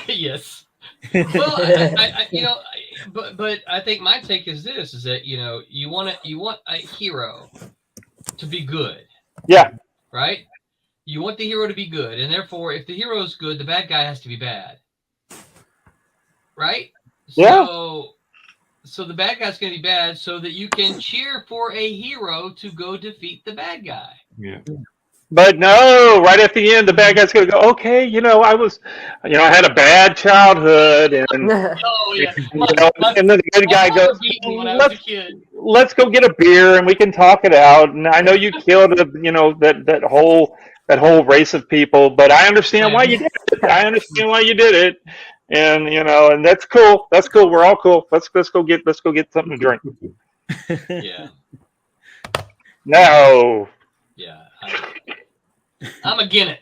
yes. Well, but I think my take is this: is that you want a hero to be good. Yeah. Right. You want the hero to be good, and therefore, if the hero is good, the bad guy has to be bad. Right. Yeah. So the bad guy's going to be bad, so that you can cheer for a hero to go defeat the bad guy. Yeah. But no, right at the end, the bad guy's going to go, okay, I was, I had a bad childhood, and, and then the good guy goes, let's go get a beer and we can talk it out. And I know you killed, that whole race of people, but I understand why you did it. I understand why you did it. And, and that's cool. That's cool. We're all cool. Let's go get something to drink. Yeah. No. Yeah. I'm again it.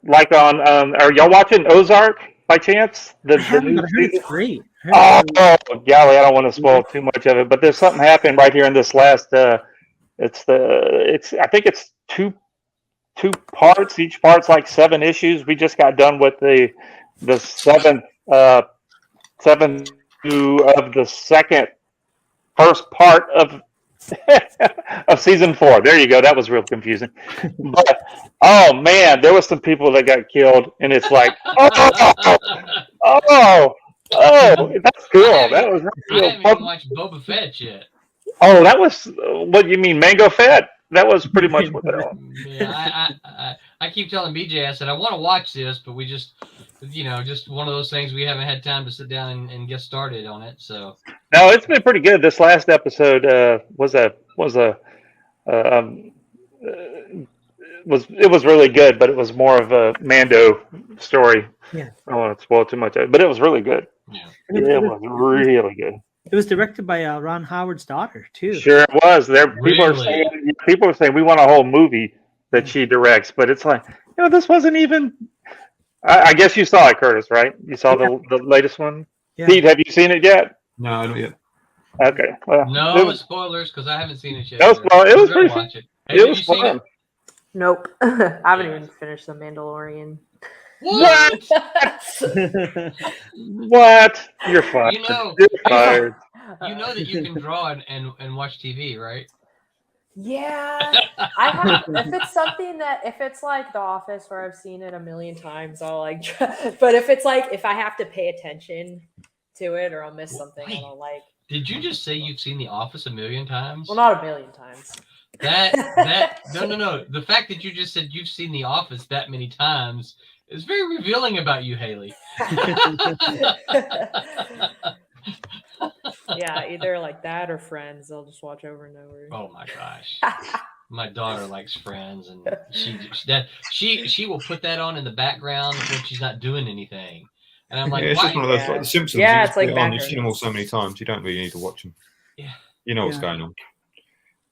Like on, are y'all watching Ozark by chance? I heard it's great. Oh, golly, I don't want to spoil too much of it, but there's something happened right here in this last. I think it's two parts. Each part's like 7 issues. We just got done with the seventh of the first part of season 4. There you go. That was real confusing. But oh man, there was some people that got killed, and it's like, oh, that's cool. That was. I haven't even watched Boba Fett yet. Oh, that was what you mean, Mango Fett? That was pretty much what that was. Yeah, I keep telling BJ, I said I want to watch this, but we just. Just one of those things we haven't had time to sit down and get started on it. So no, it's been pretty good. This last episode was really good, but it was more of a Mando story. Yeah, I don't want to spoil too much of it, but it was really good. Yeah, it was really good. It was directed by Ron Howard's daughter too. Sure, it was. People are saying we want a whole movie that she directs, but it's like this wasn't even. I guess you saw it, Kurtis, right? You saw the latest one? Yeah. Pete, have you seen it yet? No, not yet. Okay. Well, No spoilers because I haven't seen it yet. No spoilers. It was I'm gonna pretty. watch it. Hey, have It was you seen fun. it? Nope. I haven't even finished The Mandalorian. What? What? You're fired. You know, You're fired. you know that you can draw and watch TV, right? Yeah, I have. If it's something that, if it's like The Office where I've seen it a million times, I'll like. But if it's like, if I have to pay attention to it or I'll miss something, I don't like. Did you just say you've seen The Office a million times? Well, not a million times. No. The fact that you just said you've seen The Office that many times is very revealing about you, Haley. Yeah, either like that or Friends. I'll just watch over and over. Oh my gosh. My daughter likes Friends, and she will put that on in the background when she's not doing anything. And I'm like, it's why? just one of those, like The Simpsons. Yeah, you it's like put it on, you've background. seen them all so many times, you don't really need to watch them. Yeah. You know what's Yeah. going on.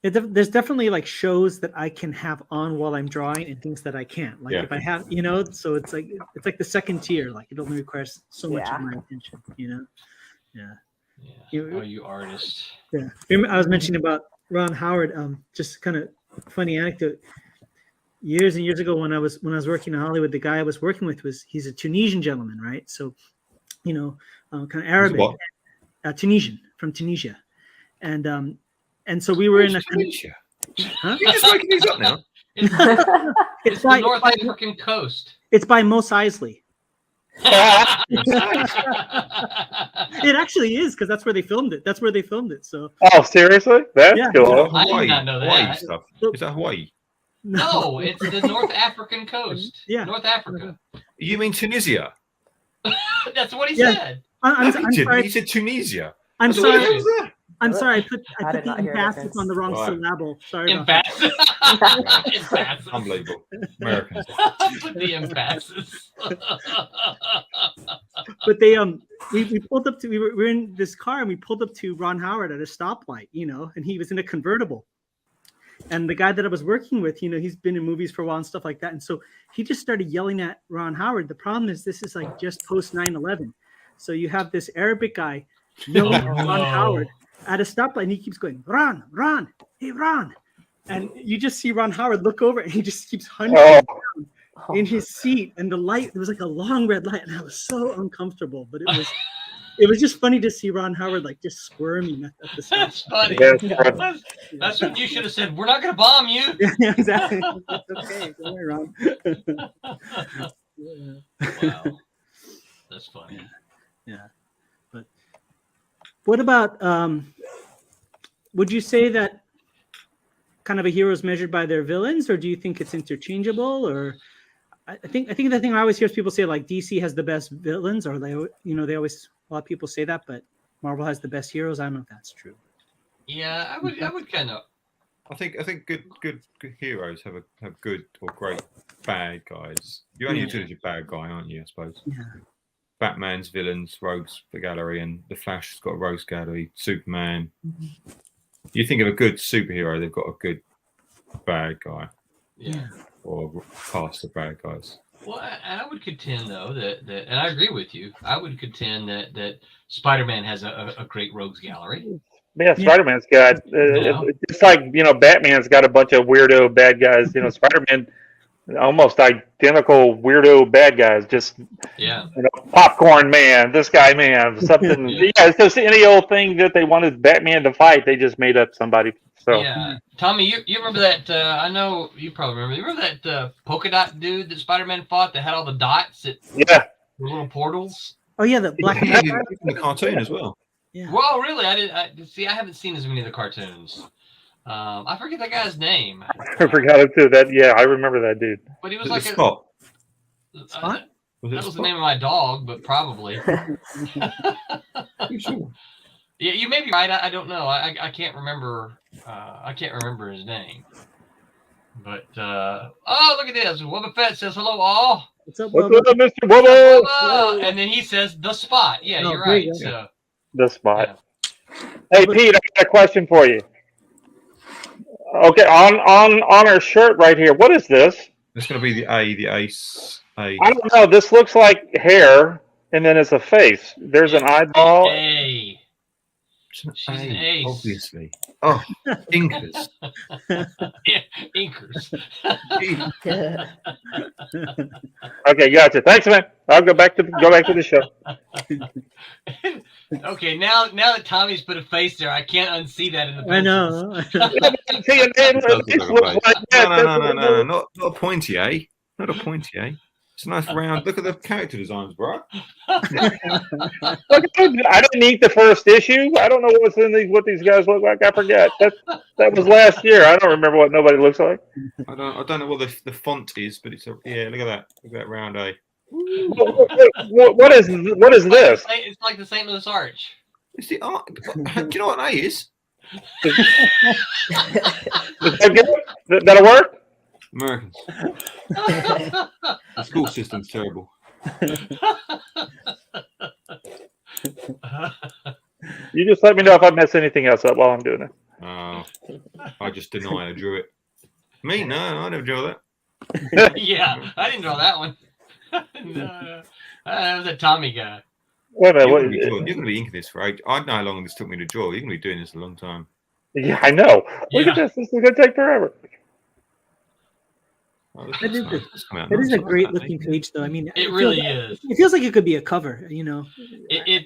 There's definitely like shows that I can have on while I'm drawing and things that I can't. Like Yeah. if I have, so it's like the second tier. Like it only requires so much of my attention. Yeah. Oh, you artist. Yeah. Remember I was mentioning about Ron Howard. Just kind of funny anecdote. Years and years ago, when I was working in Hollywood, the guy I was working with he's a Tunisian gentleman, right? So, kind of Arabic, Tunisian, from Tunisia, and so we were in a Tunisia. Huh? You're just making these up now. It's the North African coast. It's by Mos Eisley. It actually is, because that's where they filmed it. So. Oh, seriously? That's Yeah. cool. I did not know Hawaii that. stuff. Is that Hawaii? No, it's the North African coast. Yeah. North Africa. You mean Tunisia? That's what he Yeah. said. I'm No, he didn't. sorry. He said Tunisia. I'm I thought, what the hell sorry. was that? I'm sorry. I put I the did not hear emphasis that. on the wrong Right. syllable. Sorry about that. Emphasis. Unbelievable. Americans. Put the emphasis. But they we pulled up to we were in this car and we pulled up to Ron Howard at a stoplight, and he was in a convertible. And the guy that I was working with, he's been in movies for a while and stuff like that. And so he just started yelling at Ron Howard. The problem is this is like just post 9/11. So you have this Arabic guy yelling at Ron Howard at a stoplight, and he keeps going, Ron, hey, Ron. And you just see Ron Howard look over and he just keeps hunting down in his seat. And the light, there was like a long red light, and I was so uncomfortable. But it was just funny to see Ron Howard like just squirming at the That's stoplight. funny. That's what you should have said. We're not going to bomb you. Yeah, exactly. That's okay. Don't worry, Ron. Wow. That's funny. Yeah. But what about would you say that kind of a hero is measured by their villains, or do you think it's interchangeable? Or I think the thing I always hear is people say like DC has the best villains, or they always, a lot of people say that, but Marvel has the best heroes. I don't know if that's true. Yeah, I would kind of. I think good heroes have good or great bad guys. You're only as good as your bad guy, aren't you? I suppose. Yeah. Batman's villains, rogues the gallery, and the Flash's got a rogues gallery. Superman. You think of a good superhero, they've got a good bad guy. Yeah. Or a cast of bad guys. Well, I would contend though that and I agree with you. I would contend that Spider-Man has a great rogues gallery. Yeah, Spider-Man's got it's like Batman's got a bunch of weirdo bad guys. Spider-Man, almost identical weirdo bad guys. Just popcorn man, this guy man, something. Yeah, it's just any old thing that they wanted Batman to fight. They just made up somebody. So yeah, Tommy, you remember that? I know you probably remember. You remember that polka dot dude that Spider-Man fought that had all the dots? The little portals. Oh yeah, the black. In the cartoon as well. Yeah. Well, really, I haven't seen as many of the cartoons. I forget that guy's name. I forgot it too. I remember that dude. But he was like Spot. That was the name of my dog, but probably. Sure. Yeah, you may be right. I don't know. I can't remember. I can't remember his name. But oh, look at this. Wubba Fett says hello, all. What's up, What's up, Mr. Wubba? Wubba! And then he says the spot. Yeah, you're right. So, the spot. Hey, Pete, I got a question for you. Okay, on our shirt right here, what is this? It's going to be the ace. A. I don't know. This looks like hair, and then it's a face. There's an eyeball. A. She's an ace. Obviously. Oh, inkers. Yeah, inkers. Okay, gotcha. Thanks, man. I'll go back to the show. Okay, now that Tommy's put a face there, I can't unsee that in the I know. See, it looks like that. No, not a pointy A. Not a pointy A. It's a nice round. Look at the character designs, bro. Look, I didn't eat the first issue. I don't know what's in these. What these guys look like. I forget. That was last year. I don't remember what nobody looks like. I don't know what the font is, but it's Look at that. Look at that round A. What is this? It's like the St. Louis Arch. It's the art. Do you know what A is? That'll work. Americans. The school system's terrible. You just let me know if I mess anything else up while I'm doing it. Oh, I just deny I drew it. Me? No, I never drew that. Yeah, I didn't draw that one. No, that was a Tommy guy. Wait a minute. You're going to be inking this for age. I know how long this took me to draw. You're going to be doing this a long time. Yeah, I know. Look at this. This is going to take forever. Oh, That is a great looking page, though. I mean, it really is. It feels like it could be a cover, you know.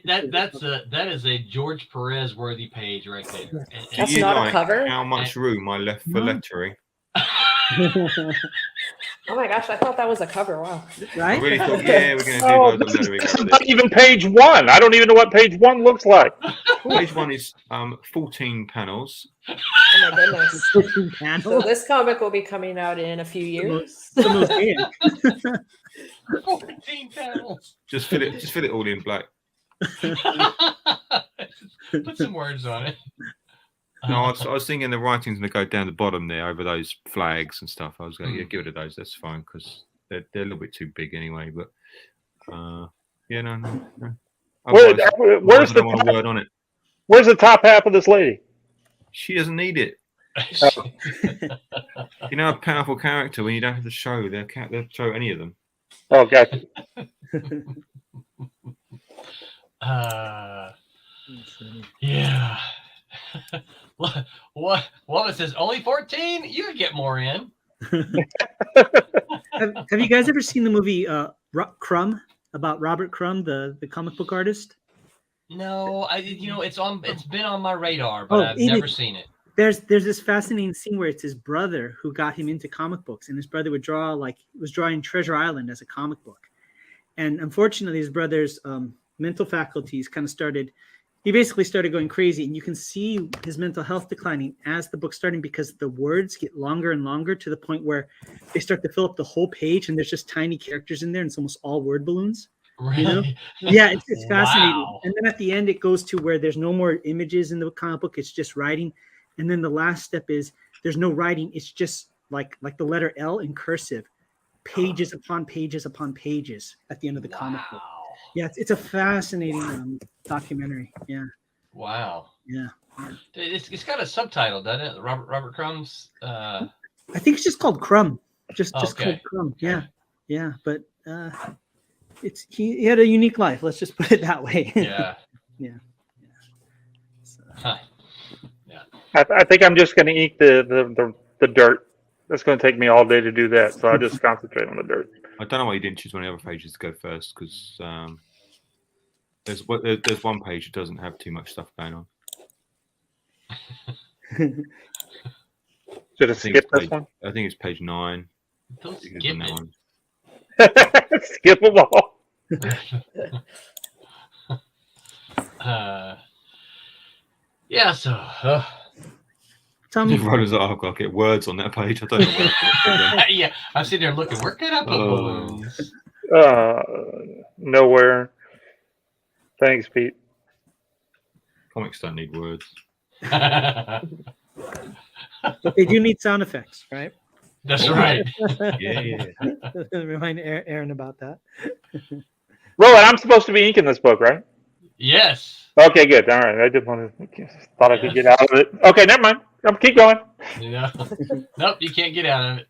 That is a George Perez worthy page right there. That's not a cover. How much room I left for lettering? Oh my gosh, I thought that was a cover. Wow. Right? I really thought, we're going to do loads of lettering. This is not even page 1. I don't even know what page 1 looks like. Page 1 is 14 panels. Oh my goodness. 14 panels. So this comic will be coming out in a few years. 14 panels. Just fill it all in black. Put some words on it. No, I was thinking the writing's going to go down the bottom there over those flags and stuff. I was going, give it to those. That's fine because they're a little bit too big anyway. But no. Where's the top, word on it? Where's the top half of this lady? She doesn't need it. You know, a powerful character when you don't have to show they'll show any of them. Oh, gotcha. Yeah. What? Woman says only 14. You could get more in. Have you guys ever seen the movie Crumb about Robert Crumb, the comic book artist? No, it's been on my radar, but I've never seen it. There's this fascinating scene where it's his brother who got him into comic books, and his brother was drawing Treasure Island as a comic book, and unfortunately his brother's mental faculties kind of started. He basically started going crazy, and you can see his mental health declining as the book's starting because the words get longer and longer to the point where they start to fill up the whole page, and there's just tiny characters in there, and it's almost all word balloons. Really? You know? Yeah, it's fascinating. Wow. And then at the end, it goes to where there's no more images in the comic book; it's just writing. And then the last step is there's no writing; it's just like the letter L in cursive, pages upon pages upon pages at the end of the comic book. Yeah, it's a fascinating documentary. Yeah. Wow. Yeah. It's got a subtitle, doesn't it? Robert Crumb's. I think it's just called Crumb. Just Okay. called Crumb. Yeah. Yeah. But he had a unique life. Let's just put it that way. Yeah. Yeah. So. Huh. Yeah. I think I'm just going to eat the dirt. That's going to take me all day to do that. So I'll just concentrate on the dirt. I don't know why you didn't choose one of the other pages to go first because there's one page that doesn't have too much stuff going on. Should have skipped this one? I think it's page 9. Don't You skip can do it. that one. Skip them all. Yeah, so Tell me. Everyone was like, I've got to get words on that page. I don't know where. yeah, I'm sitting there looking. Where could I put balloons? Nowhere. Thanks, Pete. Comics don't need words. But they do need sound effects, right? That's right. Yeah. Remind Aaron about that. Roland, I'm supposed to be inking this book, right? Yes. Okay, good. All right. I did want to. Thought I could get out of it. Okay, never mind. Keep going. Yeah. Nope, you can't get out of it.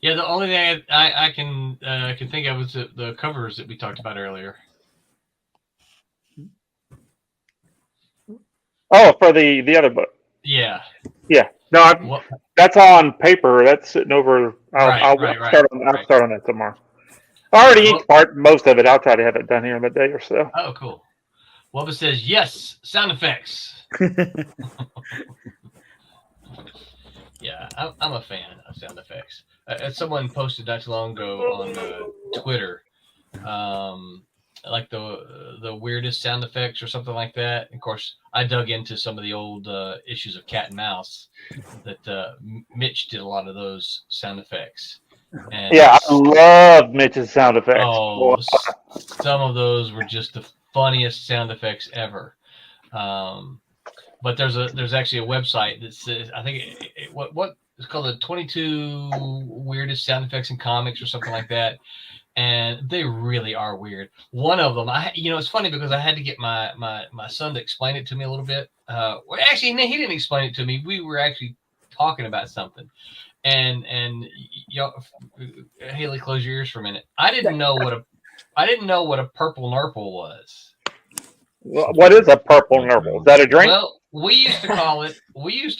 Yeah, the only thing I can think of is the covers that we talked about earlier. Oh, for the other book. Yeah. Yeah. No, that's on paper. That's sitting over. I'll start on that tomorrow. I already inked most of it. I'll try to have it done here in a day or so. Oh, cool. Wubba says yes. Sound effects. Yeah, I'm a fan of sound effects. Someone posted not too long ago on Twitter, like the weirdest sound effects or something like that. Of course, I dug into some of the old issues of Cat and Mouse that Mitch did a lot of those sound effects. And yeah, I love Mitch's sound effects. Oh, some of those were just the funniest sound effects ever. But there's actually a website that says, I think what it's called, the 22 weirdest sound effects in comics or something like that. And they really are weird. One of them, it's funny because I had to get my son to explain it to me a little bit. Well, actually, he didn't explain it to me. We were actually talking about something. And Haley, close your ears for a minute. I didn't know what a purple nurple was. What is a purple nurple? Is that a drink? Well, we used to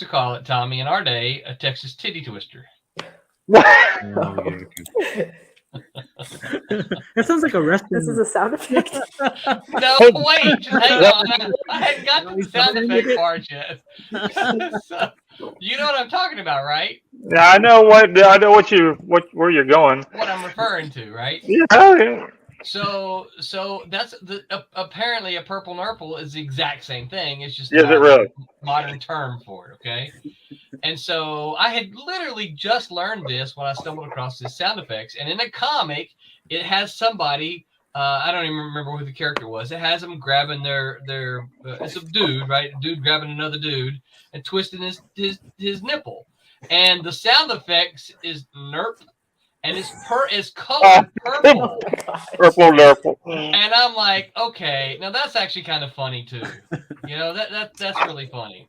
call it, Tommy, in our day, a Texas titty twister. That sounds like a restaurant. This is a sound effect. No, wait, just hang on. I hadn't got to the sound effect part yet. So, you know what I'm talking about, right? Yeah, I know where you're going. What I'm referring to, right? Yeah. So that's apparently a purple nurple is the exact same thing. It's just a modern term for it. Okay. And so I had literally just learned this when I stumbled across this sound effects, and in a comic, it has somebody. I don't even remember who the character was. It has them grabbing their it's a dude, right? A dude grabbing another dude and twisting his nipple, and the sound effects is nerp. And it's colored purple. Purple nurple. And I'm like, okay, now that's actually kind of funny too. That's really funny.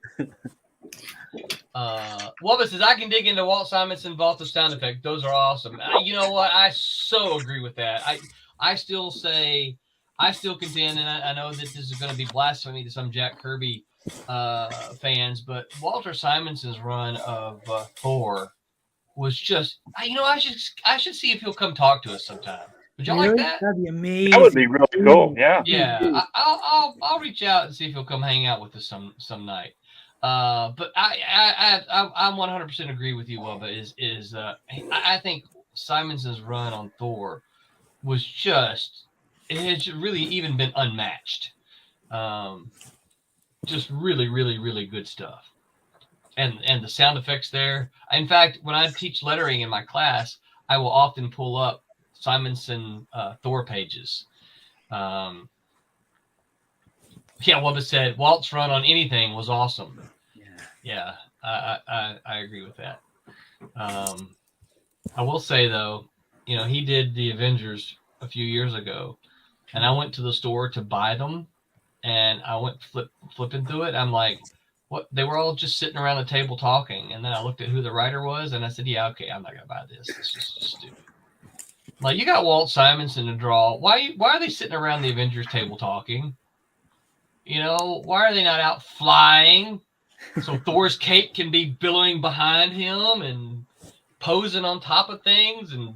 Wubba says, I can dig into Walt Simonson's vault of sound effects. Those are awesome. You know what? I so agree with that. I still contend, and I know that this is going to be blasphemy to some Jack Kirby fans, but Walter Simonson's run of Thor was just, I should see if he'll come talk to us sometime. Would y'all like that? That'd be amazing. That would be really cool. Yeah. Yeah. I'll reach out and see if he'll come hang out with us some night. But I 100% agree with you, Wubba. I think Simonson's run on Thor was it's really even been unmatched. Just really, really, really good stuff. And the sound effects there. In fact, when I teach lettering in my class, I will often pull up Simonson Thor pages. Wubba said Walt's run on anything was awesome. Yeah, I agree with that. I will say though, he did the Avengers a few years ago, and I went to the store to buy them, and I went flipping through it. I'm like, what? They were all just sitting around the table talking, and then I looked at who the writer was, and I said, yeah, okay, I'm not gonna buy this. It's just stupid. Like, you got Walt Simonson to draw. Why are they sitting around the Avengers table talking? Why are they not out flying so Thor's cape can be billowing behind him and posing on top of things and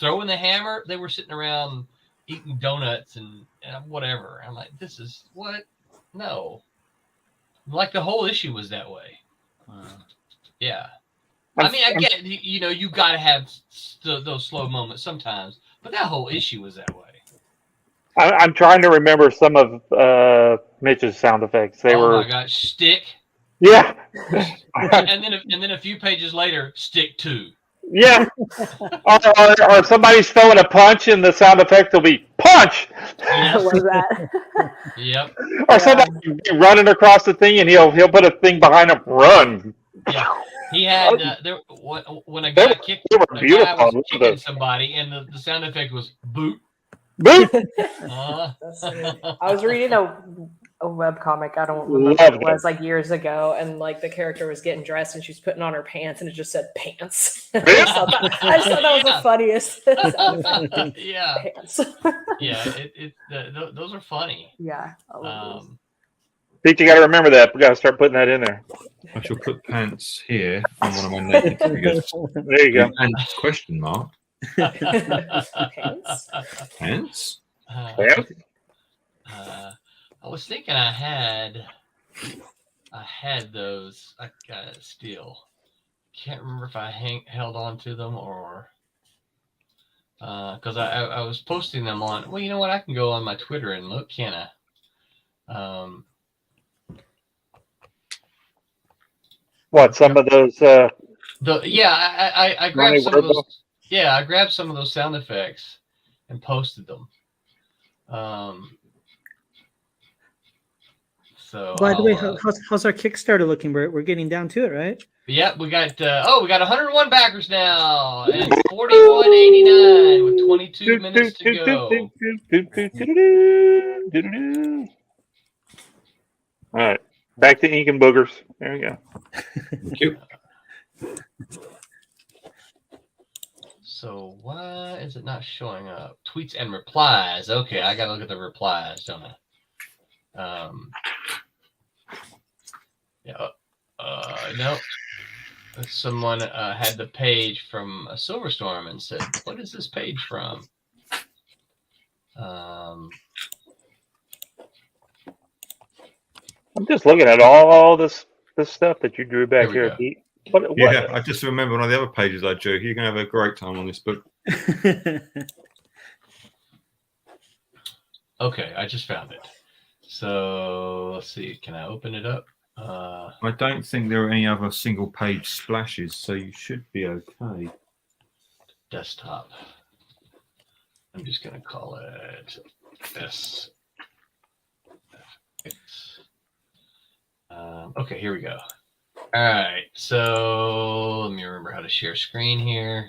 throwing the hammer? They were sitting around eating donuts and whatever. I'm like, this is what? No. Like, the whole issue was that way. Yeah. I mean, I get, you got to have those slow moments sometimes, but that whole issue was that way. I'm trying to remember some of Mitch's sound effects. They were. Oh my gosh, stick. Yeah. and then a few pages later, stick 2. Yeah. or somebody's throwing a punch, and the sound effect will be punch. I love that. Yep. Or somebody running across the thing, and he'll put a thing behind him. Run. Yeah. He had when a guy was kicking somebody, and the sound effect was boot. Boot. I was reading a web comic. I don't remember what it was, like years ago, and like the character was getting dressed and she was putting on her pants, and it just said pants. I just thought that was the funniest. Yeah. Pants. Yeah. Those are funny. Yeah. I love those. Pete, you got to remember that. We got to start putting that in there. I shall put pants here on one of my naked figures. There you go. Pants, question mark. Pants? Pants? Pants? I was thinking I had those. I got still. Can't remember if I held on to them or because I was posting them on. Well, you know what? I can go on my Twitter and look, can I? What, some of those? I grabbed some of those. books? Yeah, I grabbed some of those sound effects and posted them. So By the way, how's our Kickstarter looking? We're getting down to it, right? Yeah, we got 101 backers now and 41.89 with 22 minutes to go. All right, back to ink and boogers. There we go. Thank you. So why is it not showing up? Tweets and replies. Okay, I gotta look at the replies, don't I? No. Someone had the page from a Silverstorm and said, "What is this page from?" I'm just looking at all this stuff that you drew back here. Pete. What? Yeah, I just remember one of the other pages I drew. You're going to have a great time on this book. Okay, I just found it. So let's see. Can I open it up? I don't think there are any other single page splashes, so you should be okay. Desktop. I'm just going to call it S. Okay, here we go. All right, so let me remember how to share screen here.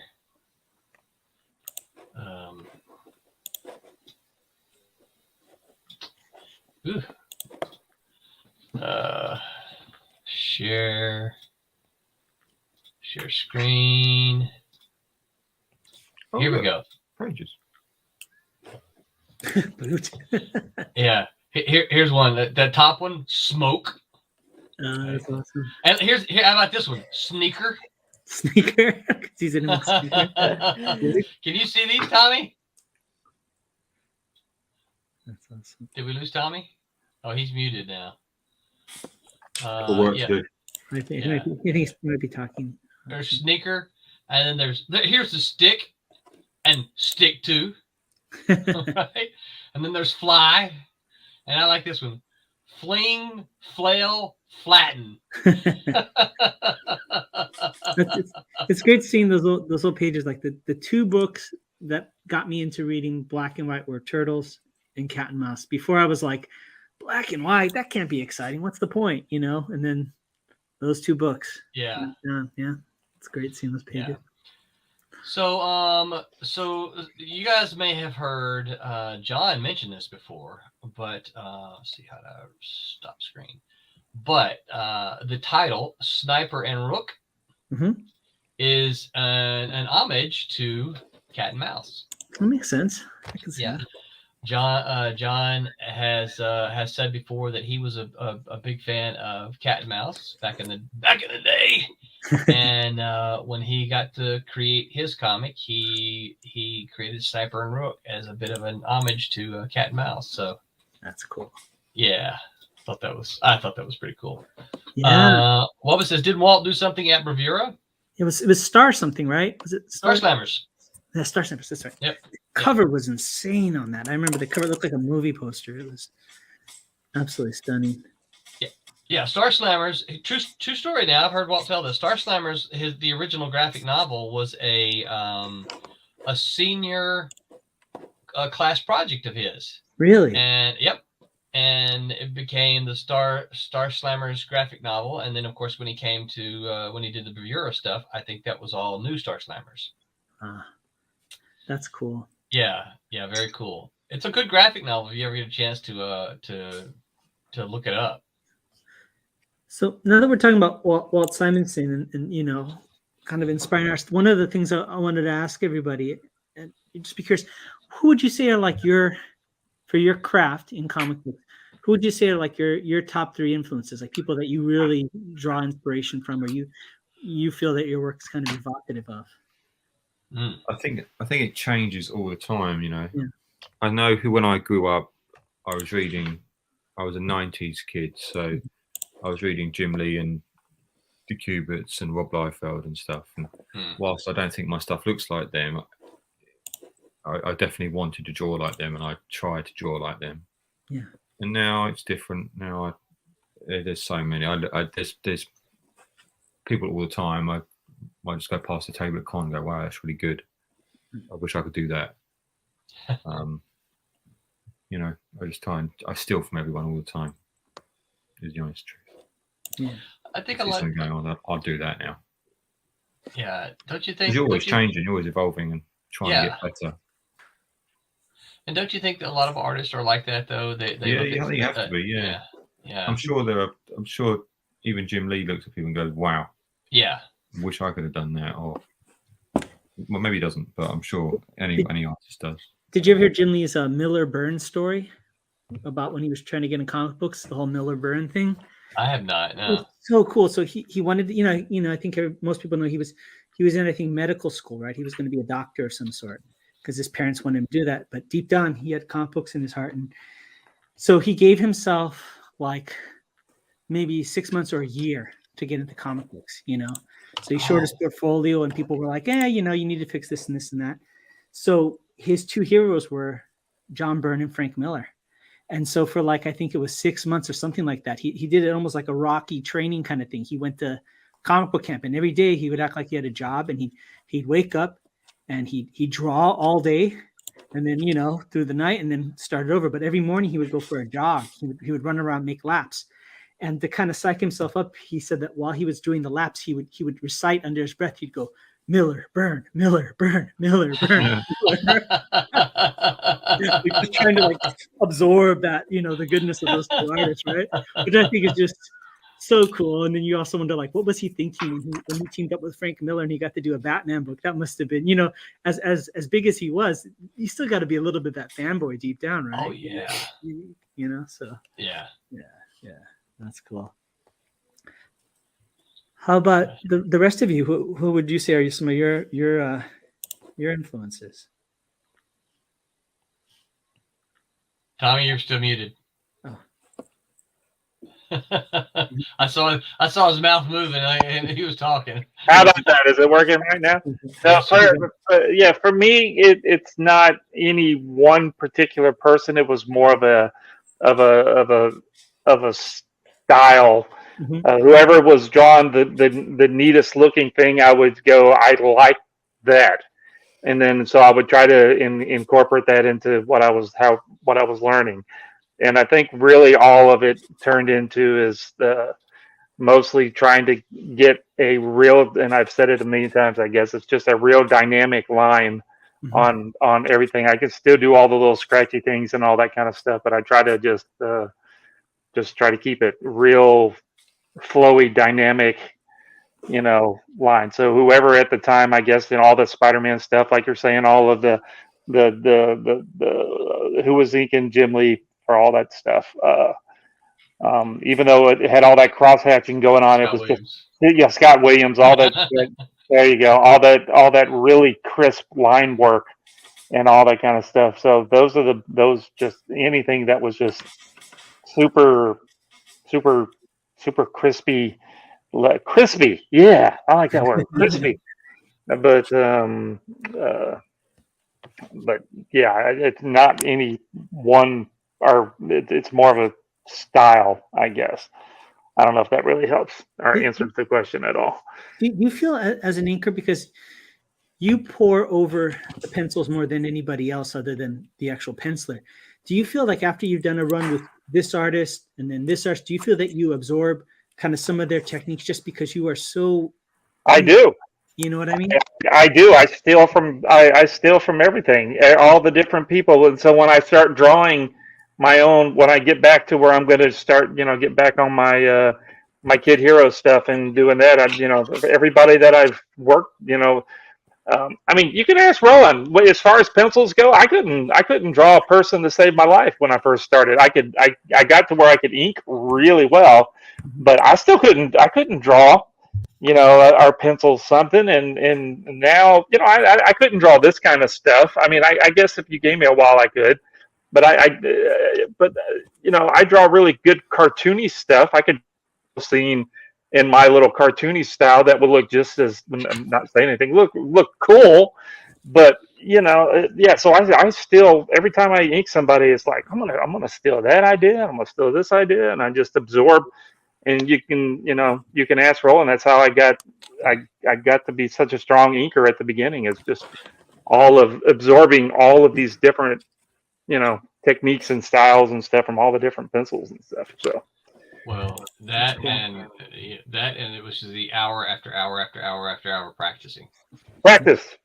Share screen. Here we go. Pages. Yeah. Here's one. That top one, smoke. That's awesome. And how about this one? Sneaker. Sneaker. He's in a sneaker. Can you see these, Tommy? That's awesome. Did we lose Tommy? Oh, he's muted now. Yeah. I think he might be talking. There's sneaker, and then here's the stick, and stick two, right? And then there's fly, and I like this one: fling, flail, flatten. It's great seeing those little pages. Like the two books that got me into reading black and white were Turtles and Cat and Mouse. Before I was like, black and white, that can't be exciting. What's the point, And then those two books. Yeah. Yeah. It's great seeing those pages. Yeah. So you guys may have heard John mention this before, but let's see how to stop screen. But the title, Sniper and Rook, is an homage to Cat and Mouse. That makes sense. I can see that. John has said before that he was a big fan of Cat and Mouse back in the day, and when he got to create his comic, he created Sniper and Rook as a bit of an homage to Cat and Mouse. So that's cool. Yeah, I thought that was pretty cool. Yeah. Wubba says, did Walt do something at Bravura? It was Star something, right? Was it Star Slammers? Yeah, Star Slammers. That's right. Yep. Cover was insane on that. I remember the cover looked like a movie poster. It was absolutely stunning. Yeah, Star Slammers. True story. Now I've heard Walt tell this. Star Slammers, the original graphic novel was a senior class project of his. Really? And and it became the Star Slammers graphic novel. And then of course when he came to when he did the Bravura stuff, I think that was all new Star Slammers. That's cool. Yeah, very cool. It's a good graphic novel if you ever get a chance to look it up. So now that we're talking about Walt Simonson and kind of inspiring us, one of the things I wanted to ask everybody, and just be curious, who would you say are like for your craft in comic books, who would you say are like your top 3 influences, like people that you really draw inspiration from, or you feel that your work's kind of evocative of? I think it changes all the time. You know, Yeah. I know who when I grew up, I was a 90s kid, so I was reading Jim Lee and the Cuberts and Rob Liefeld and stuff. And whilst I don't think my stuff looks like them, I definitely wanted to draw like them, and I tried to draw like them. Yeah. And now it's different. Now there's so many. There's people all the time. I might just go past the table at con and go, wow, that's really good. I wish I could do that. You know, I steal from everyone all the time. Is the honest truth. Yeah. I think a lot going on. I'll do that now. Yeah, don't you think? You're always changing, you're always evolving and trying to get better. And don't you think that a lot of artists are like that though? They you have to be. Yeah. I'm sure even Jim Lee looks at people and goes, "Wow, yeah, wish I could have done that." Or well, maybe he doesn't, but I'm sure any artist does. Did you ever hear Jim Lee's Miller Byrne story about when he was trying to get in comic books, the whole Miller Byrne thing? I have not. No. So cool. So he wanted, I think most people know he was in, I think, medical school, right? He was going to be a doctor of some sort because his parents wanted him to do that. But deep down, he had comic books in his heart. And so he gave himself like maybe 6 months or a year to get into comic books, So he showed his portfolio and people were like, you need to fix this and this and that. So his 2 heroes were John Byrne and Frank Miller. And so for I think it was 6 months or something like that, he did it almost like a Rocky training kind of thing. He went to comic book camp, and every day he would act like he had a job, and he'd wake up and he'd draw all day, and then, through the night, and then start it over. But every morning he would go for a jog. He would run around, make laps. And to kind of psych himself up, he said that while he was doing the laps, he would recite under his breath. He'd go, Miller, Byrne, Miller, Byrne, Miller, Byrne. Just trying to absorb that, the goodness of those 2 artists, right? Which I think is just so cool. And then you also wonder, what was he thinking when he teamed up with Frank Miller and he got to do a Batman book? That must have been, as big as he was, you still got to be a little bit that fanboy deep down, right? Oh yeah. So yeah, that's cool. How about the rest of you? Who would you say are some of your influences? Tommy, you're still muted. Oh. I saw his mouth moving and he was talking. How about that? Is it working right now? No, for me, it's not any one particular person. It was more of a style. Whoever was drawing the neatest looking thing, I would go, I like that, and then so I would try to incorporate that into what I was learning, and I think really all of it turned into is mostly trying to get a real, and I've said it a million times, I guess it's just a real dynamic line on everything. I can still do all the little scratchy things and all that kind of stuff, but I try to just try to keep it real flowy, dynamic, line. So whoever at the time, I guess, in all the Spider-Man stuff, like you're saying, all of the who was inking Jim Lee for all that stuff. Even though it had all that cross hatching going on, Scott Williams. Scott Williams, all that. There you go, all that really crisp line work and all that kind of stuff. So those just anything that was just super crispy. Yeah, I like that word, crispy. But yeah, it's not any one, or it's more of a style, I guess. I don't know if that really helps or answers the question at all. Do you feel as an inker, because you pour over the pencils more than anybody else other than the actual penciler, do you feel like after you've done a run with this artist and then this artist, do you feel that you absorb kind of some of their techniques just because you are so... I do. You know what I mean? I do. I steal from everything, all the different people. And so when I start drawing my own, when I get back to where I'm going to start, get back on my my Kid Hero stuff and doing that, everybody that I've worked, I mean, you can ask Roland. As far as pencils go, I couldn't draw a person to save my life when I first started. I got to where I could ink really well, but I still couldn't. I couldn't draw, our pencil something. And now, I couldn't draw this kind of stuff. I mean, I guess if you gave me a while, I could. But I draw really good cartoony stuff. I could scene in my little cartoony style that would look just as, I'm not saying anything, look cool, but yeah. So I still, every time I ink somebody, it's like I'm gonna steal that idea, I'm gonna steal this idea, and I just absorb. And you can ask Roland. That's how I got to be such a strong inker at the beginning. It's just all of absorbing all of these different techniques and styles and stuff from all the different pencils and stuff. So. Well, that and it was just the hour after hour after hour after hour practicing. Practice. Yeah,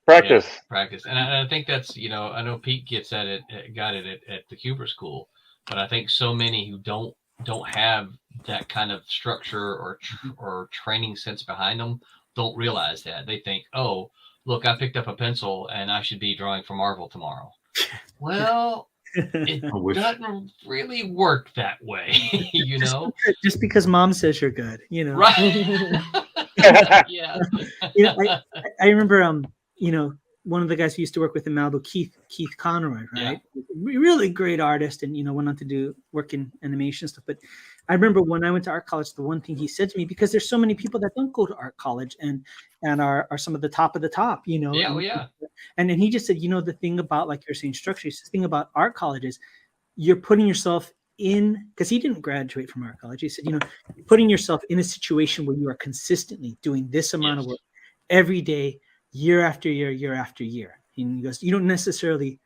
practice. And I think that's, I know Pete got it at the Cuber School, but I think so many who don't have that kind of structure or training sense behind them don't realize that. They think, oh, look, I picked up a pencil and I should be drawing for Marvel tomorrow. Well, it doesn't really work that way, Just because mom says you're good, Right. Yeah. I remember, one of the guys who used to work with in Malibu, Keith Conroy, right? Yeah. Really great artist, and went on to do work in animation stuff. But I remember when I went to art college, the one thing he said to me, because there's so many people that don't go to art college and are some of the top of the top, Yeah, well, yeah. And then he just said, the thing about, like you're saying, structure, the thing about art colleges, you're putting yourself in, because he didn't graduate from art college. He said, putting yourself in a situation where you are consistently doing this amount of work every day, year after year, year after year. And he goes, you don't necessarily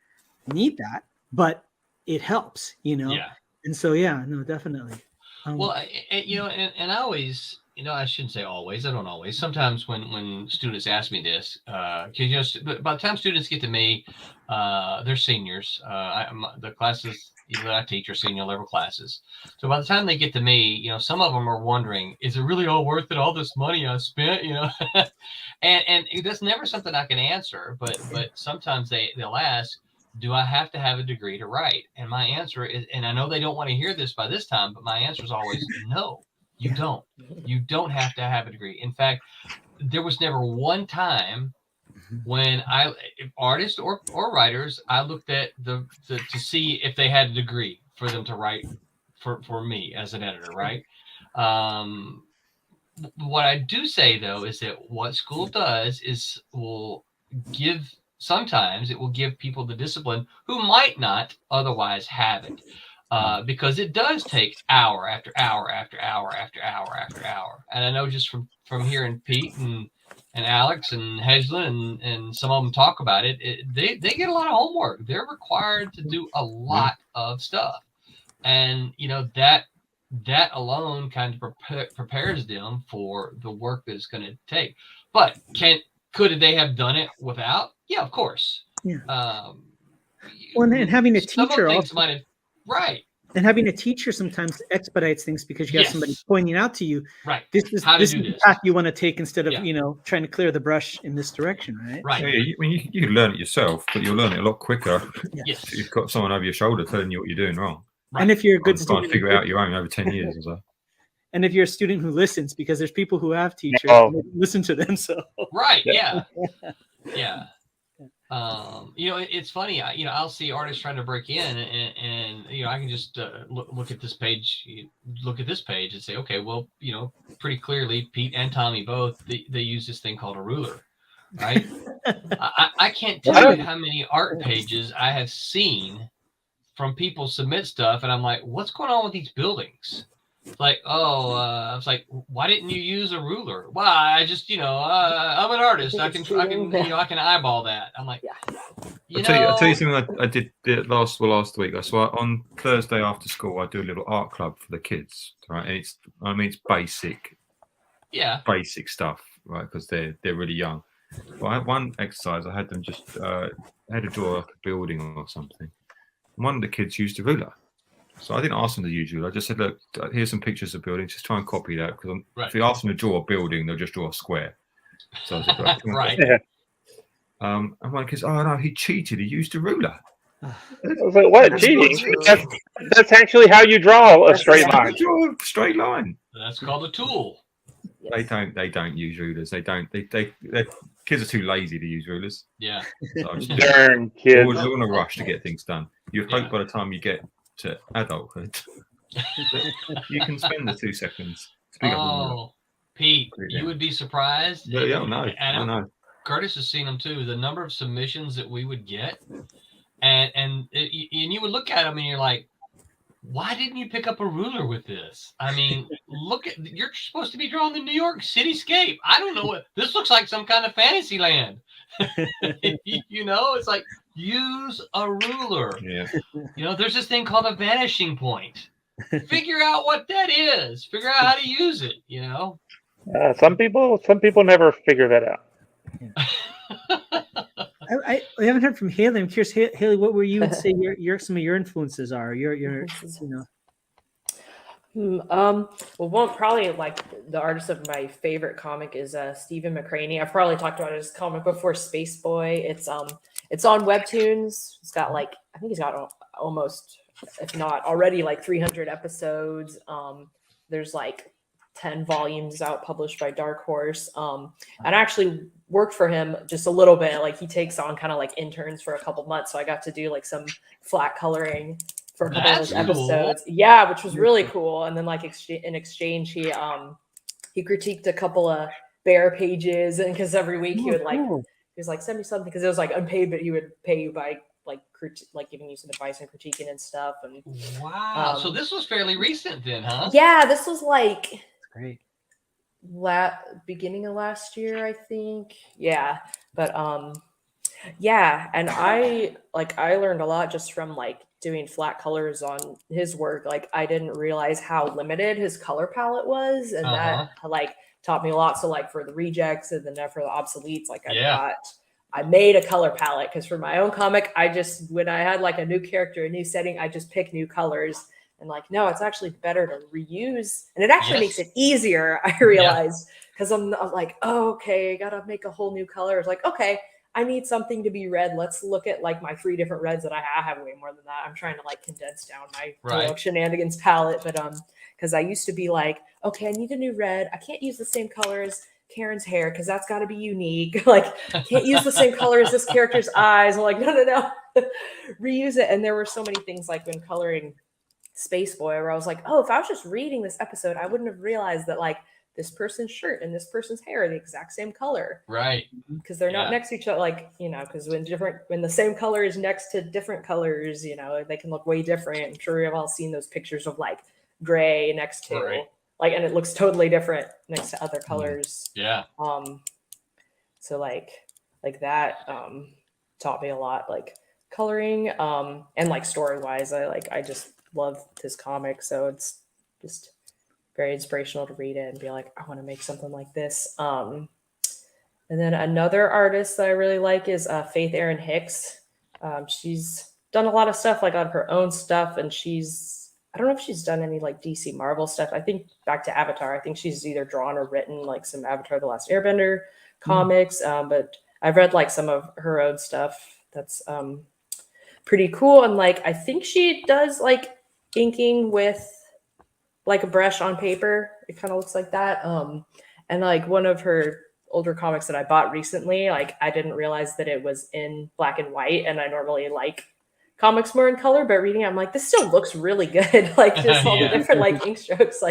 need that, but it helps, Yeah. And so, yeah, no, definitely. Well, and I always, I shouldn't say always. I don't always. Sometimes when students ask me this, because by the time students get to me, they're seniors. The classes that I teach are senior level classes. So by the time they get to me, some of them are wondering, is it really all worth it? All this money I spent, and that's never something I can answer. But sometimes they'll ask, do I have to have a degree to write? And my answer is, and I know they don't want to hear this by this time, but my answer is always no. You don't. You don't have to have a degree. In fact, there was never one time when artists or writers, I looked at to see if they had a degree for them to write for me as an editor, right? What I do say though is that what school does is sometimes it will give people the discipline who might not otherwise have it. Because it does take hour after hour after hour after hour after hour. And I know just from hearing Pete and Alex and Hedgeland and some of them talk about it, they get a lot of homework. They're required to do a lot of stuff. And, that alone kind of prepares them for the work that it's going to take. But could they have done it without? Yeah, of course. Yeah. And having a teacher also. Right. And having a teacher sometimes expedites things because you have somebody pointing out to you, right? This is the path you want to take instead of trying to clear the brush in this direction, right? Right. So, yeah, you can learn it yourself, but you'll learn it a lot quicker. Yes. If you've got someone over your shoulder telling you what you're doing wrong. Right. And if you're a good student, trying to figure it out your own over 10 years or so. And if you're a student who listens, because there's people who have teachers, listen to them. So right, yeah. Yeah. It's funny. I'll see artists trying to break in, and I can just look at this page, and say, okay, well, pretty clearly, Pete and Tommy both they use this thing called a ruler, right? I can't tell you how many art pages I have seen from people submit stuff, and I'm like, what's going on with these buildings? Like, I was like, why didn't you use a ruler? Well, I just, I'm an artist. I can eyeball that. I'm like, I'll tell you something I did last week. So on Thursday after school, I do a little art club for the kids, right? And it's basic stuff, right? Because they're really young. But I had one exercise. I had them just had to draw like a building or something. And one of the kids used a ruler. So I didn't ask them to use ruler. I just said, look, here's some pictures of buildings. Just try and copy that. Because if you ask them to draw a building, they'll just draw a square. So I said, right. And one kid's, oh no, he cheated. He used a ruler. I was like, what cheating? That's actually how you draw a straight line. Draw a straight line. That's called a tool. They don't use rulers. They kids are too lazy to use rulers. Yeah. So Darn kids. They're on a rush to get things done. You hope by the time you get to adulthood, you can spend the 2 seconds. Pete, you would be surprised. Yeah, I know. Kurtis has seen them too. The number of submissions that we would get, and you would look at them and you're like, why didn't you pick up a ruler with this? I mean, you're supposed to be drawing the New York cityscape. I don't know this looks like some kind of fantasy land. It's like, use a ruler. Yeah. There's this thing called a vanishing point. Figure out what that is. Figure out how to use it, Some people never figure that out. I haven't heard from Haley. I'm curious, Haley, what were you would say some of your influences are? Well, one probably like the artist of my favorite comic is Stephen McCraney. I've probably talked about his comic before, Space Boy. It's on Webtoons. It's got I think he's got almost, if not already, 300 episodes. There's 10 volumes out published by Dark Horse. And I actually worked for him just a little bit. He takes on kind of interns for a couple months. So I got to do some flat coloring for a couple of those episodes. Cool. Yeah, which was really cool. And then in exchange, he critiqued a couple of Bear pages, and because every week he would he was send me something, because it was unpaid, but he would pay you by giving you some advice and critiquing and stuff. And wow, so this was fairly recent then, huh? Yeah, this was great. Beginning of last year, I think. Yeah, but yeah, and I learned a lot just from doing flat colors on his work. I didn't realize how limited his color palette was, and that taught me a lot. So for the rejects and then for the obsoletes, I made a color palette, because for my own comic, when I had a new character, a new setting, I just pick new colors. And no, it's actually better to reuse, and it actually makes it easier. I realized, because I'm like, oh, okay, I gotta make a whole new color. It's okay, I need something to be red. Let's look at my 3 different reds that I have way more than that. I'm trying to condense down my shenanigans palette, but because I used to be okay, I need a new red. I can't use the same color as Karen's hair, because that's got to be unique. Can't use the same color as this character's eyes. I'm no, reuse it. And there were so many things when coloring Space Boy, where I was oh, if I was just reading this episode, I wouldn't have realized that this person's shirt and this person's hair are the exact same color, right? Because they're not next to each other, because when the same color is next to different colors, they can look way different. I'm sure we've all seen those pictures of gray next to and it looks totally different next to other colors. Yeah. So that taught me a lot, coloring, and story wise, I just love his comic, so it's just very inspirational to read it and be I want to make something like this. And then another artist that I really like is Faith Erin Hicks. She's done a lot of stuff on her own stuff, and I don't know if she's done any DC Marvel stuff. I think back to Avatar, I think she's either drawn or written some Avatar The Last Airbender comics, but I've read some of her own stuff that's pretty cool. And I think she does inking with a brush on paper. It kind of looks like that. And one of her older comics that I bought recently, I didn't realize that it was in black and white, and I normally comics more in color, but reading it, I'm this still looks really good. Just all the different ink strokes,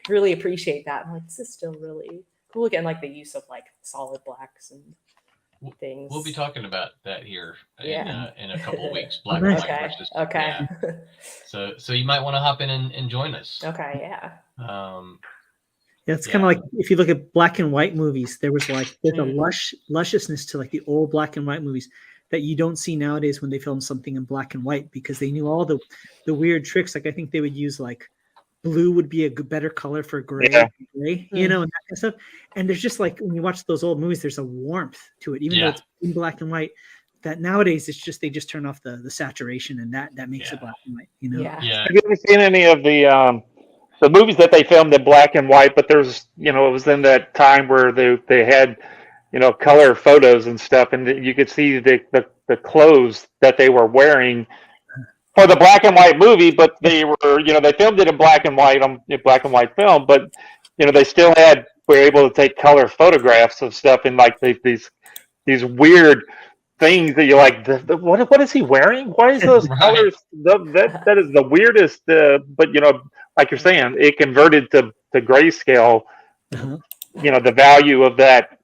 really appreciate that. I'm this is still really cool. Again, the use of solid blacks and things. We'll be talking about that here in a couple of weeks. Black and white versus, okay. Yeah. So you might want to hop in and join us. Okay, yeah. It's kind of if you look at black and white movies, there's a lusciousness to the old black and white movies that you don't see nowadays when they film something in black and white, because they knew all the weird tricks. I think they would use blue would be a better color for gray, and that kind of stuff. And there's just when you watch those old movies, there's a warmth to it, even though it's in black and white. That nowadays it's just they just turn off the saturation, and that makes it black and white. Have you ever seen any of the movies that they filmed in black and white? But there's it was in that time where they had color photos and stuff, and you could see the clothes that they were wearing for the black and white movie, but they were, they filmed it in black and white on black and white film, but they still were able to take color photographs of stuff in like these weird things that you're like, what is he wearing? Why is those Right. colors? That is the weirdest. But like you're saying, it converted to grayscale. The value of that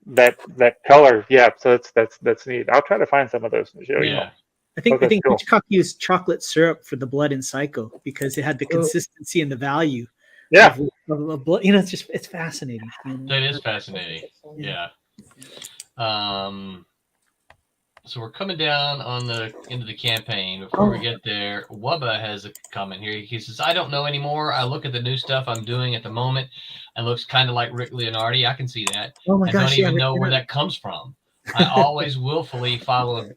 color. Yeah, so that's neat. I'll try to find some of those and show you. Yeah. I think Okay, cool. Hitchcock used chocolate syrup for the blood in Psycho because it had the consistency and the value. Yeah. Of blood. It's fascinating. That is fascinating. Yeah. So we're coming down on the end of the campaign. Before we get there, Wubba has a comment here. He says, "I don't know anymore. I look at the new stuff I'm doing at the moment and looks kind of like Rick Leonardi. I can see that. Oh my I gosh, don't even yeah, know Rick where Leonardi. that comes from. I always willfully follow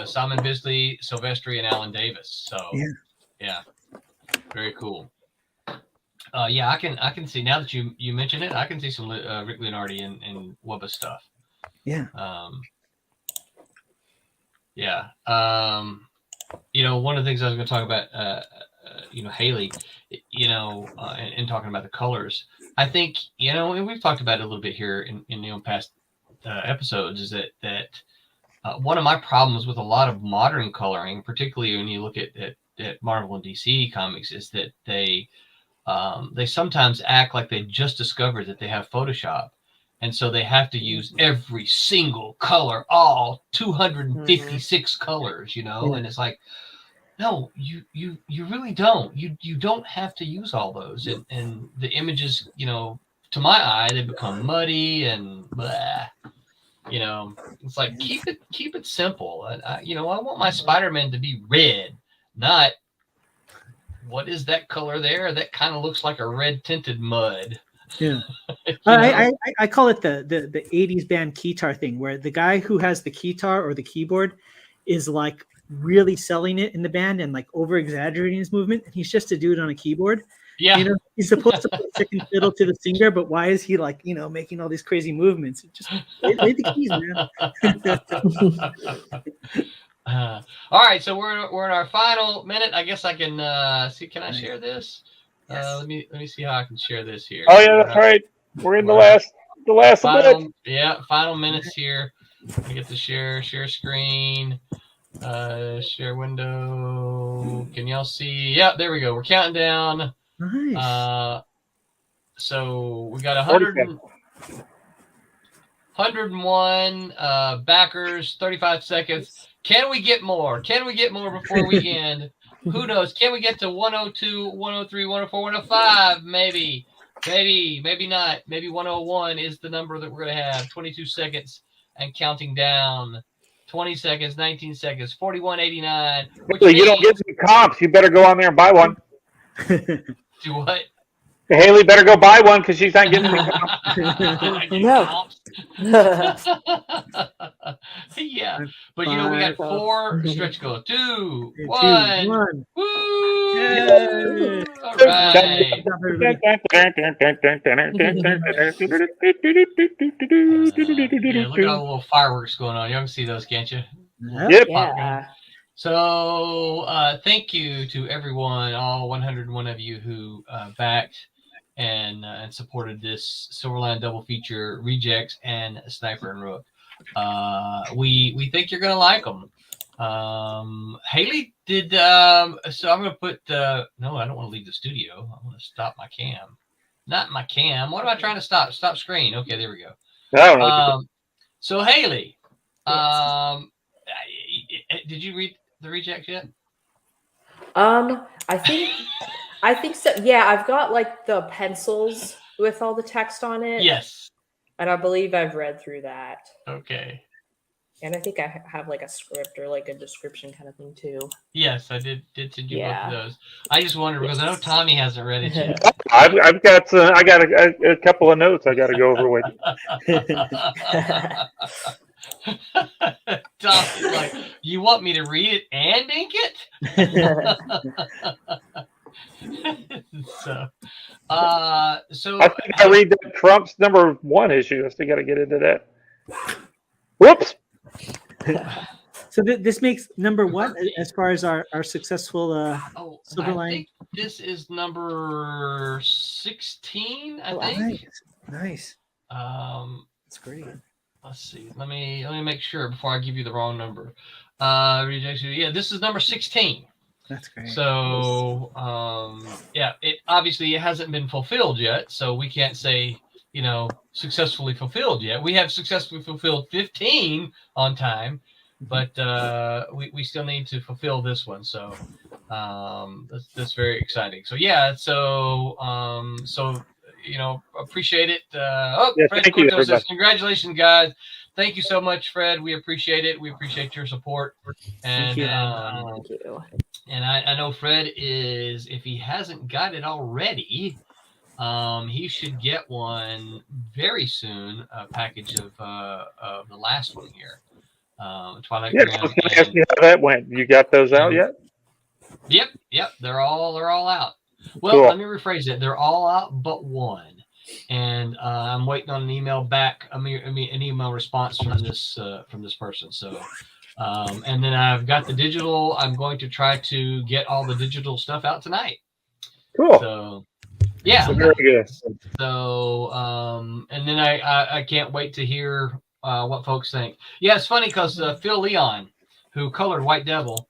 Simon Bisley, Silvestri, and Alan Davis. So yeah, very cool. Yeah, I can see now that you mention it. I can see some Rick Leonardi and Wubba stuff. Yeah. Yeah. One of the things I was going to talk about, Haley, and talking about the colors. I think, and we've talked about it a little bit here in past episodes, is that one of my problems with a lot of modern coloring, particularly when you look at Marvel and DC comics, is that they sometimes act like they just discovered that they have Photoshop. And so they have to use every single color, all 256 colors, and it's like, no, you really don't. You don't have to use all those. And the images, to my eye, they become muddy and blah. It's like keep it simple. And I want my Spider-Man to be red, not what is that color there? That kind of looks like a red tinted mud. Yeah. I call it the 80s band keytar thing, where the guy who has the keytar or the keyboard is like really selling it in the band and like over exaggerating his movement, and he's just a dude on a keyboard. Yeah. He's supposed to play second fiddle to the singer, but why is he like making all these crazy movements? Just play the keys, man. All right, so we're in our final minute. I guess I can see. Can I share this? Let me see how I can share this here. Oh yeah, that's right. We're in the last final, minute. Yeah, final minutes here. I get to share screen, share window. Can y'all see? Yeah, there we go. We're counting down. Nice. So we got 101 backers, 35 seconds. Can we get more? Can we get more before we end? Who knows? Can we get to 102, 103, 104, 105? Maybe not. Maybe 101 is the number that we're going to have. 22 seconds and counting down. 20 seconds, 19 seconds, 41.89. Haley, you don't get any comps. You better go on there and buy one. Do what? Haley better go buy one because she's not getting any comps. No. Yeah, but we got 4 stretch goals. 2, 1. Woo! Yay! All right. Look at all the little fireworks going on. You can see those, can't you? Yep. Yeah. So thank you to everyone, all 101 of you who backed and supported this Silverline double feature, Rejects and Sniper and Rook. We think you're gonna like them. Haley did. So I'm gonna put. No, I don't want to leave the studio. I want to stop my cam. Not my cam. What am I trying to stop? Stop screen. Okay, there we go. I don't know. So Haley, did you read the Rejects yet? I think so. Yeah, I've got like the pencils with all the text on it. Yes. And I believe I've read through that. Okay. And I think I have like a script or like a description kind of thing too. Yes, I did send you both of those. I just wondered because I know Tommy hasn't read it yet. I've got I got a couple of notes I got to go over with. Tommy's like, you want me to read it and ink it? So I think I read the Trump's #1 issue. I still got to get into that. Whoops. So this makes number what as far as our successful I Silverline? think this is number 16. I think. Nice. That's great. Let's see. Let me make sure before I give you the wrong number. Rejection. Yeah, this is number 16. That's great. So, yeah, it obviously it hasn't been fulfilled yet, so we can't say, successfully fulfilled yet. We have successfully fulfilled 15 on time, but we still need to fulfill this one. So, that's very exciting. So, yeah, so appreciate it. Fred thank you, Corto says, everybody. congratulations, guys. Thank you so much, Fred. We appreciate it. We appreciate your support. And, Thank you. And I know Fred is, if he hasn't got it already, he should get one very soon, a package of the last one here. Twilight Yeah, Grim I was going to ask you how that went. You got those out yet? Yep. They're all out. Well, Cool. let me rephrase it. They're all out but one. And I'm waiting on an email back. An email response from this person. So, and then I've got the digital. I'm going to try to get all the digital stuff out tonight. Cool. So, yeah. So very good. So, and then I can't wait to hear what folks think. Yeah, it's funny because Phil Leon, who colored White Devil,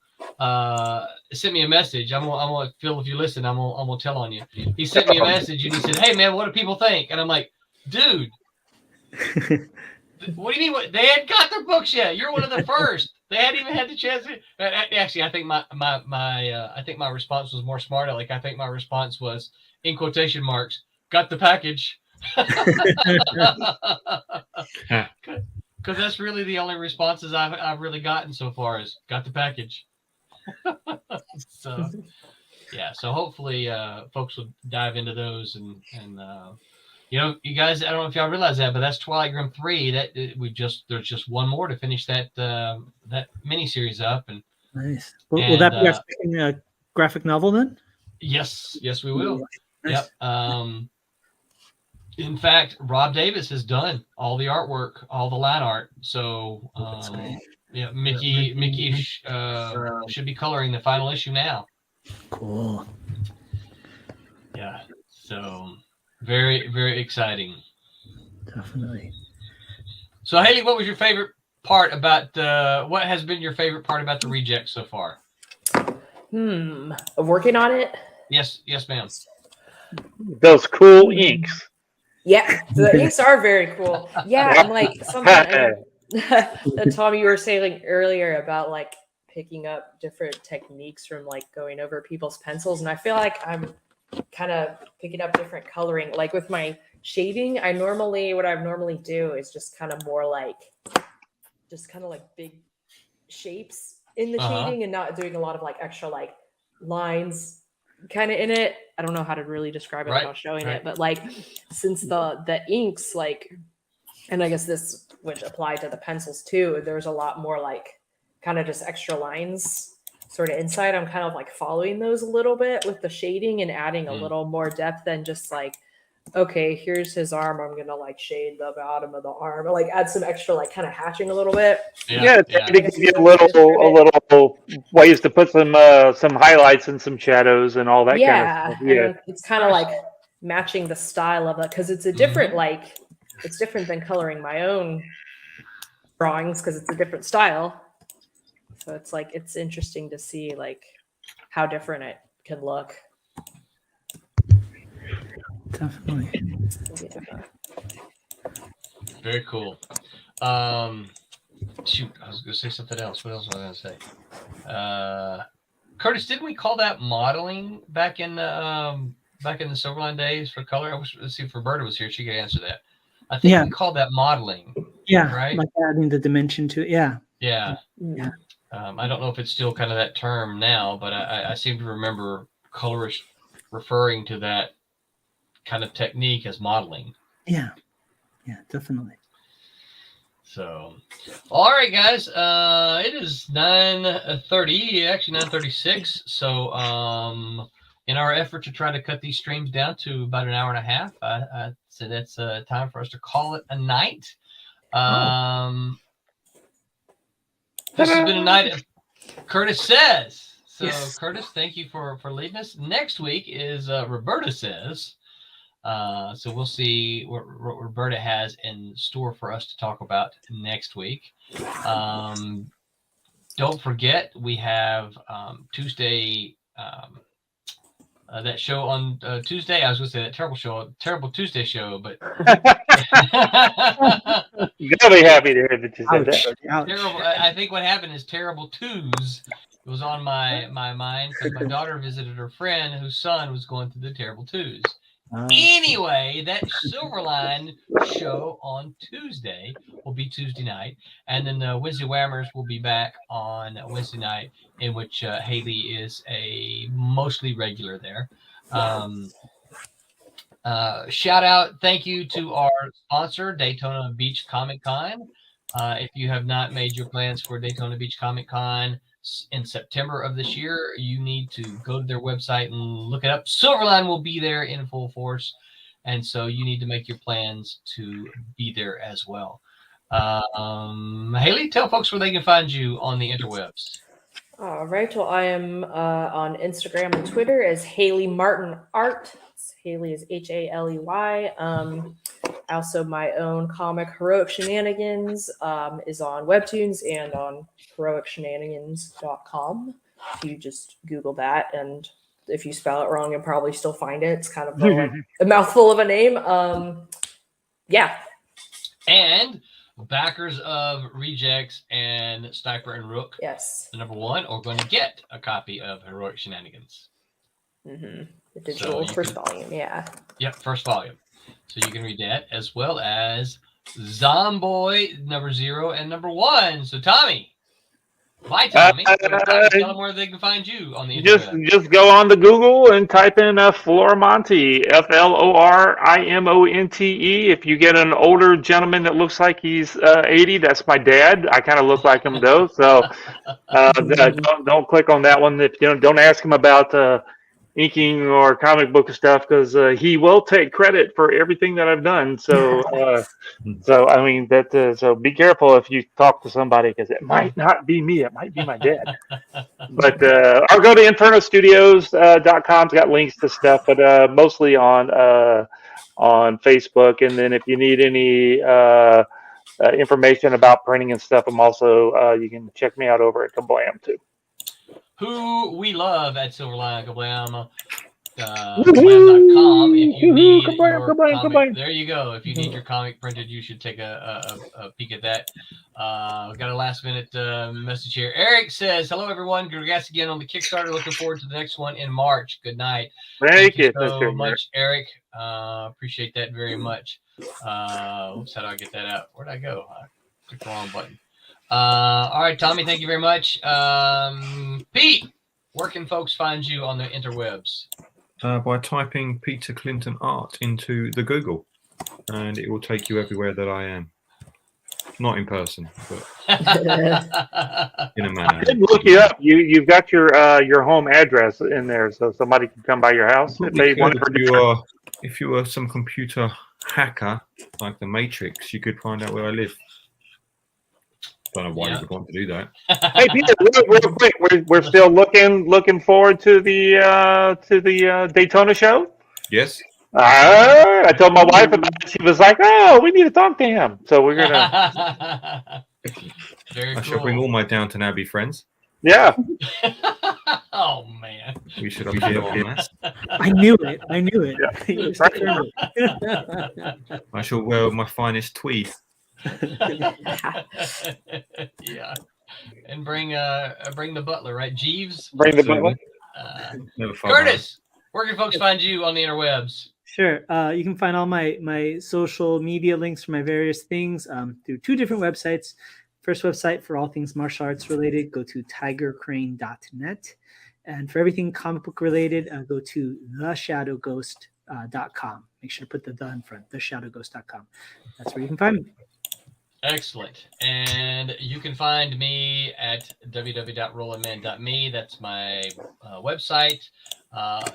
sent me a message. I'm gonna Phil, if you listen, I'm gonna tell on you. He sent me a message and he said, "Hey man, what do people think?" And I'm like, "Dude, what do you mean? They hadn't got their books yet. You're one of the first. They hadn't even had the chance to." Actually, I think my response was more smart. Like I think my response was in quotation marks, "Got the package." Because that's really the only responses I've really gotten so far is "got the package." So yeah, so hopefully folks will dive into those and you guys, I don't know if y'all realize that, but that's Twilight Grim 3. That there's just one more to finish that mini series up. And nice. Will that be our second graphic novel then? Yes, we will. Nice. Yep. In fact, Rob Davis has done all the artwork, all the line art. So yeah, Mickey should be coloring the final issue now. Cool. Yeah. So very, very exciting. Definitely. So Haley, what was your favorite part about what has been your favorite part about the reject so far? Working on it? Yes, ma'am. Those cool inks. Yeah, the inks are very cool. Yeah, and like something that Tom, you were saying earlier about like picking up different techniques from like going over people's pencils, and I feel like I'm kind of picking up different coloring. Like with my shading, what I normally do is just kind of more like big shapes in the shading and not doing a lot of like extra like lines kind of in it. I don't know how to really describe it without showing it, but like since the inks, like, and I guess this would apply to the pencils too, there's a lot more like kind of just extra lines sort of inside. I'm kind of like following those a little bit with the shading and adding a little more depth than just like, okay, here's his arm, I'm gonna like shade the bottom of the arm, or like add some extra like kind of hatching a little bit. To give you a little ways to put some highlights and some shadows and all that kind of stuff. Yeah, it's kind of like matching the style of it because it's a different like it's different than coloring my own drawings because it's a different style. So it's like it's interesting to see like how different it can look. Definitely. Yeah. Very cool. Shoot, I was going to say something else. What else was I going to say? Kurtis, didn't we call that modeling back in the Silverline days for color? Let's see if Roberta was here. She could answer that. I think we called that modeling. Yeah, right. Like adding the dimension to it. Yeah. Yeah. Yeah. I don't know if it's still kind of that term now, but I seem to remember colorists referring to that kind of technique as modeling. Yeah, definitely. So, all right, guys. It is 9:30, actually 9:36. So, in our effort to try to cut these streams down to about an hour and a half, I said it's time for us to call it a night. This has been a night of Kurtis Says. So, Yes. Kurtis, thank you for leading us. Next week is Roberta Says. So we'll see what Roberta has in store for us to talk about next week. Don't forget, we have Tuesday, that show on Tuesday. I was going to say that terrible Tuesday show, but You gotta be happy to hear that you said that. terrible. I think what happened is Terrible Twos was on my mind because my daughter visited her friend whose son was going through the Terrible Twos. Anyway, that Silverline show on Tuesday will be Tuesday night, and then the Wednesday Whammers will be back on Wednesday night, in which Haley is a mostly regular there. Shout out, thank you to our sponsor, Daytona Beach Comic Con. If you have not made your plans for Daytona Beach Comic Con in September of this year, you need to go to their website and look it up. Silverline will be there in full force, and so you need to make your plans to be there as well. Haley, tell folks where they can find you on the interwebs. All right. Well, I am on Instagram and Twitter as Haley Martin Art. Haley is Haley. Also, my own comic, Heroic Shenanigans, is on Webtoons and on heroicshenanigans.com. If you just Google that, and if you spell it wrong, you'll probably still find it. It's kind of a mouthful of a name. Yeah. And backers of Rejects and Sniper and Rook, yes, the #1, are going to get a copy of Heroic Shenanigans. The digital first volume, yeah. Yep, first volume. So you can read that, as well as Zomboy #0 and #1. So Tommy, tell them where they can find you on the internet. Just go on to Google and type in Florimonte, FLORIMONTE. If you get an older gentleman that looks like he's 80, that's my dad. I kind of look like him though, so don't click on that one. If you don't ask him about inking or comic book stuff, because he will take credit for everything that I've done. So, I mean so be careful if you talk to somebody, because it might not be me. It might be my dad. But or go to InfernoStudios.com. It's got links to stuff, but mostly on Facebook. And then if you need any information about printing and stuff, I'm also you can check me out over at Kablam too. Who we love at Silverline, Kablam, Kablam.com. If you need your comic, there you go. If you need your comic printed, you should take a peek at that. Got a last minute message here. Eric says, "Hello everyone. Congrats again on the Kickstarter. Looking forward to the next one in March. Good night." Thank you so much, Eric. Appreciate that very much. Oops, how do I get that out? Where'd I go? I clicked the wrong button. All right, Tommy, thank you very much. Pete, where can folks find you on the interwebs? By typing Peter Clinton Art into the Google, and it will take you everywhere that I am. Not in person, but in a manner. I did look you up. You've got your home address in there, so somebody can come by your house if they want to. If you were some computer hacker like the Matrix, you could find out where I live. Don't know why you would want to do that. Hey Peter, real quick, we're still looking forward to the Daytona show. Yes. I told my wife about it. She was like, "Oh, we need to talk to him." So we're gonna. I shall bring all my Downton Abbey friends. Yeah. Oh man. We should have been on that. I knew it. Yeah. I shall wear my finest tweed. Yeah, and bring the butler, right? Jeeves. Bring the butler. Kurtis, where can folks find you on the interwebs? Sure. You can find all my social media links for my various things through 2 different websites. First website for all things martial arts related, go to tigercrane.net. And for everything comic book related, go to theshadowghost.com. Make sure to put the in front, theshadowghost.com. That's where you can find me. Excellent. And you can find me at www.rollinman.me. That's my website.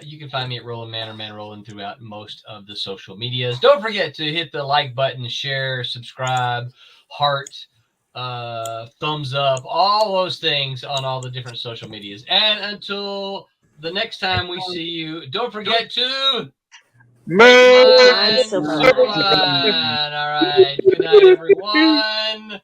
You can find me at Rollin' Man or Man Rollin' throughout most of the social medias. Don't forget to hit the like button, share, subscribe, heart, thumbs up, all those things on all the different social medias. And until the next time we see you, don't forget to Silverline. All right. Good night, everyone.